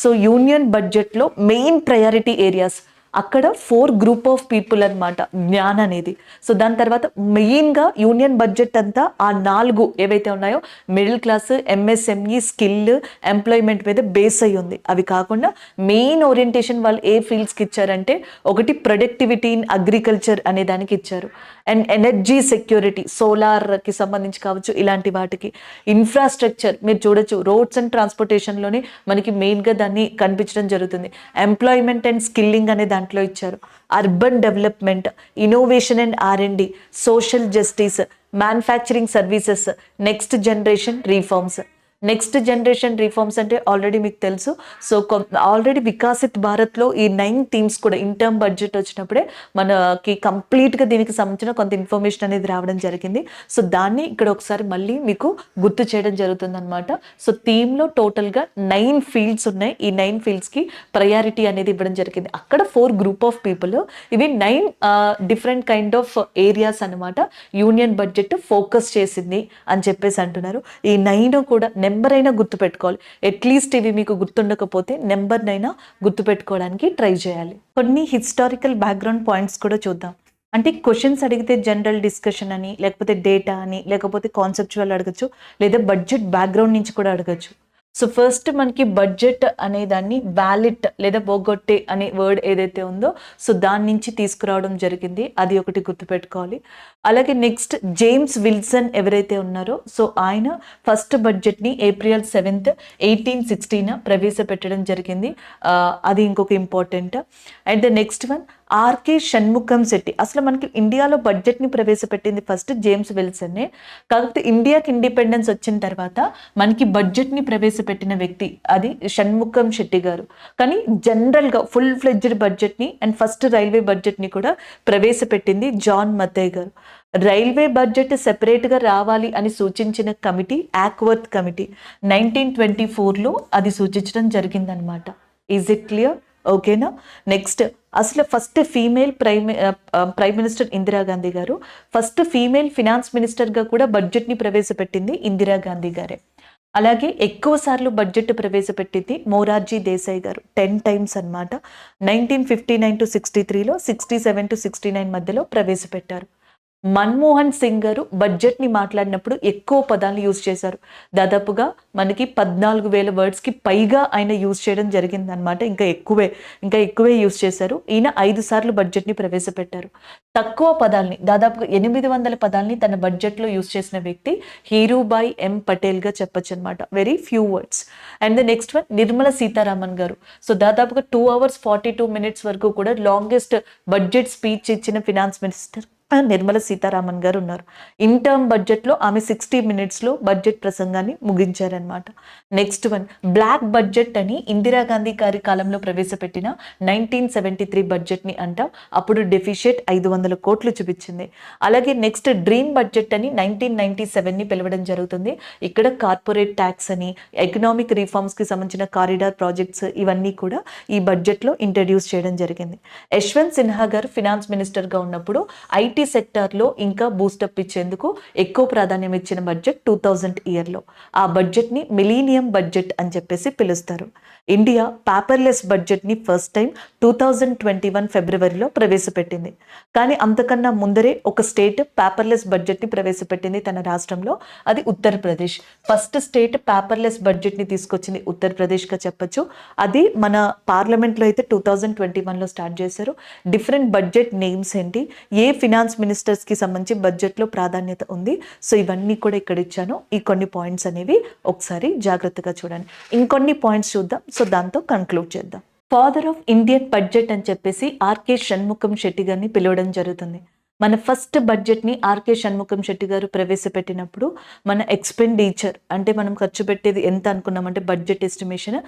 సో యూనియన్ బడ్జెట్లో మెయిన్ ప్రయారిటీ ఏరియాస్ అక్కడ 4 గ్రూప్ ఆఫ్ పీపుల్ అనమాట జ్ఞాన్ అనేది. సో దాని తర్వాత మెయిన్గా యూనియన్ బడ్జెట్ అంతా ఆ 4 ఏవైతే ఉన్నాయో middle class, MSME, skill, employment మీద బేస్ అయ్యి ఉంది. అవి కాకుండా మెయిన్ ఓరియంటేషన్ వాళ్ళు ఏ ఫీల్డ్స్కి ఇచ్చారంటే ఒకటి ప్రొడక్టివిటీ ఇన్ అగ్రికల్చర్ అనే దానికి ఇచ్చారు, అండ్ ఎనర్జీ సెక్యూరిటీ, సోలార్కి సంబంధించి కావచ్చు, ఇలాంటి వాటికి. ఇన్ఫ్రాస్ట్రక్చర్ మీరు చూడొచ్చు, రోడ్స్ అండ్ ట్రాన్స్పోర్టేషన్లోనే మనకి మెయిన్గా దాన్ని కనిపించడం జరుగుతుంది. ఎంప్లాయ్మెంట్ అండ్ స్కిల్లింగ్ అనే దాంట్లో ఇచ్చారు. Urban development, innovation and R&D, social justice, manufacturing services, next generation reforms. Next generation reforms అంటే ఆల్రెడీ మీకు తెలుసు. సో ఆల్రెడీ వికాసిత్ భారత్లో ఈ 9 థీమ్స్ కూడా ఇన్ టర్మ్ బడ్జెట్ వచ్చినప్పుడే మనకి కంప్లీట్గా దీనికి సంబంధించిన కొంత ఇన్ఫర్మేషన్ అనేది రావడం జరిగింది. సో దాన్ని ఇక్కడ ఒకసారి మళ్ళీ మీకు గుర్తు చేయడం జరుగుతుంది అనమాట. సో థీమ్లో టోటల్గా 9 ఫీల్డ్స్ ఉన్నాయి. ఈ 9 ఫీల్డ్స్కి ప్రయారిటీ అనేది ఇవ్వడం జరిగింది. అక్కడ 4 గ్రూప్ ఆఫ్ పీపుల్, ఇవి 9 డిఫరెంట్ కైండ్ ఆఫ్ ఏరియాస్ అనమాట యూనియన్ బడ్జెట్ ఫోకస్ చేసింది అని చెప్పేసి అంటున్నారు. ఈ 9 కూడా నెంబర్ అయినా గుర్తుపెట్టుకోవాలి. అట్లీస్ట్ ఇవి మీకు గుర్తుండకపోతే నెంబర్నైనా గుర్తుపెట్టుకోవడానికి ట్రై చేయాలి. కొన్ని హిస్టారికల్ బ్యాక్గ్రౌండ్ పాయింట్స్ కూడా చూద్దాం. అంటే క్వశ్చన్స్ అడిగితే జనరల్ డిస్కషన్ అని, లేకపోతే డేటా అని, లేకపోతే కాన్సెప్చువల్ అడగచ్చు, లేదా బడ్జెట్ బ్యాక్గ్రౌండ్ నుంచి కూడా అడగచ్చు. సో ఫస్ట్ మనకి బడ్జెట్ అనే దాన్ని వ్యాలిట్ లేదా బోగొట్టే అనే వర్డ్ ఏదైతే ఉందో సో దాని నుంచి తీసుకురావడం జరిగింది. అది ఒకటి గుర్తుపెట్టుకోవాలి. అలాగే నెక్స్ట్ జేమ్స్ విల్సన్ ఎవరైతే ఉన్నారో సో ఆయన ఫస్ట్ బడ్జెట్ని April 7th, 1816 ప్రవేశపెట్టడం జరిగింది. అది ఇంకొక important. And the next one R K Shanmukham Shetty. అసలు మనకి ఇండియాలో బడ్జెట్ని ప్రవేశపెట్టింది ఫస్ట్ జేమ్స్ విల్సన్నే. కాకపోతే ఇండియాకి ఇండిపెండెన్స్ వచ్చిన తర్వాత మనకి బడ్జెట్ని ప్రవేశపెట్టిన వ్యక్తి అది షణ్ముఖం శెట్టి గారు. కానీ జనరల్గా ఫుల్ ఫ్లెడ్జ్డ్ బడ్జెట్ని అండ్ ఫస్ట్ రైల్వే బడ్జెట్ని కూడా ప్రవేశపెట్టింది జాన్ మథై గారు. రైల్వే బడ్జెట్ సెపరేట్గా రావాలి అని సూచించిన కమిటీ యాక్వర్త్ కమిటీ 1924లో అది సూచించడం జరిగిందనమాట. Is it clear? ఓకేనా? నెక్స్ట్ అసలు first female prime minister Indira Gandhi గారు, ఫస్ట్ ఫీమేల్ ఫినాన్స్ మినిస్టర్గా కూడా బడ్జెట్ని ప్రవేశపెట్టింది ఇందిరాగాంధీ గారే. అలాగే ఎక్కువ సార్లు బడ్జెట్ ప్రవేశపెట్టింది మొరార్జీ దేశాయ్ గారు, 10 times అనమాట. 1959 to 63లో, 67 to 69 మధ్యలో ప్రవేశపెట్టారు. మన్మోహన్ సింగ్ గారు బడ్జెట్ని మాట్లాడినప్పుడు ఎక్కువ పదాలు యూజ్ చేశారు. దాదాపుగా మనకి 14,000 వర్డ్స్కి పైగా ఆయన యూజ్ చేయడం జరిగింది అనమాట. ఇంకా ఎక్కువే యూజ్ చేశారు. ఈయన 5 సార్లు బడ్జెట్ని ప్రవేశపెట్టారు. తక్కువ పదాలని, దాదాపుగా 800 పదాలని తన బడ్జెట్లో యూజ్ చేసిన వ్యక్తి హీరూభాయ్ ఎం పటేల్గా చెప్పొచ్చు అనమాట. Very few words. And the next one Nirmala Sitharaman గారు. సో దాదాపుగా 2 hours 42 minutes వరకు కూడా లాంగెస్ట్ బడ్జెట్ స్పీచ్ ఇచ్చిన ఫినాన్స్ మినిస్టర్ నిర్మలా సీతారామన్ గారు ఉన్నారు. ఇన్ టర్మ్ బడ్జెట్లో ఆమె 60 minutesలో బడ్జెట్ ప్రసంగాన్ని ముగించారనమాట. నెక్స్ట్ వన్ బ్లాక్ బడ్జెట్ అని ఇందిరాగాంధీ గారి కాలంలో ప్రవేశపెట్టిన 1973 బడ్జెట్ని అంటాం. అప్పుడు డెఫిషియట్ 500 కోట్లు చూపించింది. అలాగే నెక్స్ట్ డ్రీమ్ బడ్జెట్ అని 1997ని పిలవడం జరుగుతుంది. ఇక్కడ కార్పొరేట్ ట్యాక్స్ అని, ఎకనామిక్ రిఫార్మ్స్కి సంబంధించిన కారిడార్ ప్రాజెక్ట్స్ ఇవన్నీ కూడా ఈ బడ్జెట్లో ఇంట్రడ్యూస్ చేయడం జరిగింది. యశ్వంత్ సిన్హా గారు ఫినాన్స్ మినిస్టర్గా ఉన్నప్పుడు IT ఐటీ సెక్టార్లో ఇంకా బూస్టప్ ఇచ్చేందుకు ఎక్కువ ప్రాధాన్యం ఇచ్చిన బడ్జెట్ 2000 ఇయర్లో. ఆ బడ్జెట్ని మిలీనియం బడ్జెట్ అని చెప్పేసి పిలుస్తారు. ఇండియా పేపర్లెస్ బడ్జెట్ని ఫస్ట్ టైం 2021 ఫిబ్రవరిలో ప్రవేశపెట్టింది. కానీ అంతకన్నా ముందరే ఒక స్టేట్ పేపర్లెస్ బడ్జెట్ని ప్రవేశపెట్టింది తన రాష్ట్రంలో, అది ఉత్తరప్రదేశ్. ఫస్ట్ స్టేట్ పేపర్లెస్ బడ్జెట్ని తీసుకొచ్చింది ఉత్తరప్రదేశ్గా చెప్పొచ్చు. అది మన పార్లమెంట్లో అయితే 2021లో స్టార్ట్ చేశారు. డిఫరెంట్ బడ్జెట్ నేమ్స్ ఏంటి, ఏ ఫినాన్స్ మినిస్టర్స్కి సంబంధించి బడ్జెట్లో ప్రాధాన్యత ఉంది, సో ఇవన్నీ కూడా ఇక్కడ ఇచ్చాను. ఈ కొన్ని పాయింట్స్ అనేవి ఒకసారి జాగ్రత్తగా చూడండి. ఇంకొన్ని పాయింట్స్ చూద్దాం, సో దాంతో కన్క్లూడ్ చేద్దాం. ఫాదర్ ఆఫ్ ఇండియన్ బడ్జెట్ అని చెప్పేసి ఆర్కే షణ్ముఖం శెట్టి గారిని పిలవడం జరుగుతుంది. మన ఫస్ట్ బడ్జెట్ని ఆర్కే షణ్ముఖం శెట్టి గారు ప్రవేశపెట్టినప్పుడు మన ఎక్స్పెండిచర్ అంటే మనం ఖర్చు పెట్టేది ఎంత అనుకున్నామంటే బడ్జెట్ ఎస్టిమేషన్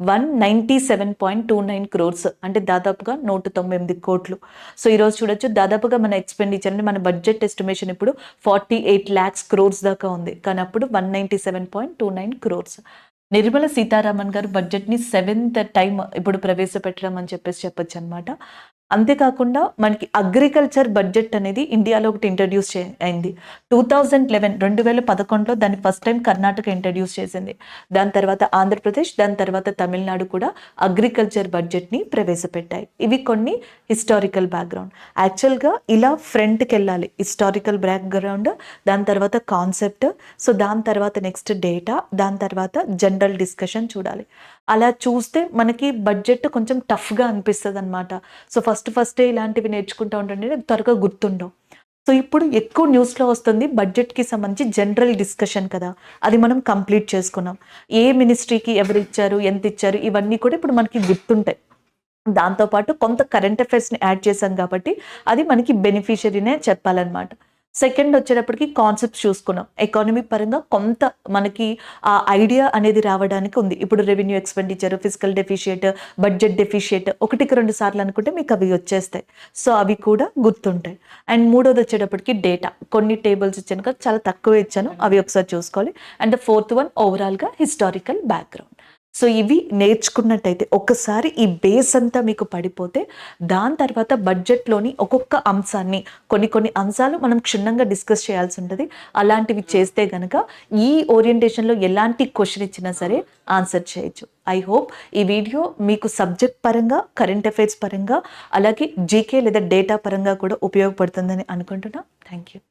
197.29 crores, అంటే దాదాపుగా 198 కోట్లు. సో ఈరోజు చూడొచ్చు దాదాపుగా మన ఎక్స్పెండిచర్ అంటే మన బడ్జెట్ ఎస్టిమేషన్ ఇప్పుడు 48 lakhs crores దాకా ఉంది, కానీ అప్పుడు 197.29 crores. నిర్మలా సీతారామన్ గారు బడ్జెట్ని 7th టైం ఇప్పుడు ప్రవేశపెట్టడం అని చెప్పేసి చెప్పొచ్చు అనమాట. అంతేకాకుండా మనకి అగ్రికల్చర్ బడ్జెట్ అనేది ఇండియాలో ఒకటి ఇంట్రడ్యూస్ అయింది 2011లో దాన్ని ఫస్ట్ టైం కర్ణాటక ఇంట్రడ్యూస్ చేసింది. దాని తర్వాత ఆంధ్రప్రదేశ్, దాని తర్వాత తమిళనాడు కూడా అగ్రికల్చర్ బడ్జెట్ని ప్రవేశపెట్టాయి. ఇవి కొన్ని హిస్టారికల్ బ్యాక్గ్రౌండ్. యాక్చువల్గా ఇలా ఫ్రంట్కి వెళ్ళాలి, హిస్టారికల్ బ్యాక్గ్రౌండ్, దాని తర్వాత కాన్సెప్ట్, సో దాని తర్వాత నెక్స్ట్ డేటా, దాని తర్వాత జనరల్ డిస్కషన్ చూడాలి. అలా చూస్తే మనకి బడ్జెట్ కొంచెం టఫ్గా అనిపిస్తుంది అనమాట. సో ఫస్టే ఇలాంటివి నేర్చుకుంటూ ఉంటుండే త్వరగా గుర్తుండవు. సో ఇప్పుడు ఎక్కువ న్యూస్లో వస్తుంది బడ్జెట్కి సంబంధించి జనరల్ డిస్కషన్ కదా, అది మనం కంప్లీట్ చేసుకున్నాం. ఏ మినిస్ట్రీకి ఎవరు ఇచ్చారు, ఎంత ఇచ్చారు, ఇవన్నీ కూడా ఇప్పుడు మనకి గుర్తుంటాయి. దాంతోపాటు కొంత కరెంట్ అఫైర్స్ని యాడ్ చేశాం కాబట్టి అది మనకి బెనిఫిషియరీనే చెప్పాలన్నమాట. సెకండ్ వచ్చేటప్పటికి కాన్సెప్ట్స్ చూసుకున్నాం. ఎకానమీ పరంగా కొంత మనకి ఆ ఐడియా అనేది రావడానికి ఉంది. ఇప్పుడు revenue expenditure, physical deficit, budget deficit 1-2 సార్లు అనుకుంటే మీకు అవి వచ్చేస్తాయి. సో అవి కూడా గుర్తుంటాయి. అండ్ మూడోది వచ్చేటప్పటికి డేటా, కొన్ని టేబుల్స్ ఇచ్చాను కదా, చాలా తక్కువ ఇచ్చాను, అవి ఒకసారి చూసుకోవాలి. అండ్ ఫోర్త్ వన్ ఓవరాల్గా హిస్టారికల్ బ్యాక్గ్రౌండ్. సో ఇవి నేర్చుకున్నట్టయితే ఒకసారి ఈ బేస్ అంతా మీకు పడిపోతే దాని తర్వాత బడ్జెట్లోని ఒక్కొక్క అంశాన్ని కొన్ని అంశాలు మనం క్షుణ్ణంగా డిస్కస్ చేయాల్సి ఉంటుంది. అలాంటివి చేస్తే కనుక ఈ ఓరియంటేషన్లో ఎలాంటి క్వశ్చన్ ఇచ్చినా సరే ఆన్సర్ చేయొచ్చు. ఐ హోప్ ఈ వీడియో మీకు సబ్జెక్ట్ పరంగా, కరెంట్ అఫైర్స్ పరంగా, అలాగే జీకే లేదా డేటా పరంగా కూడా ఉపయోగపడుతుందని అనుకుంటున్నా. Thank you.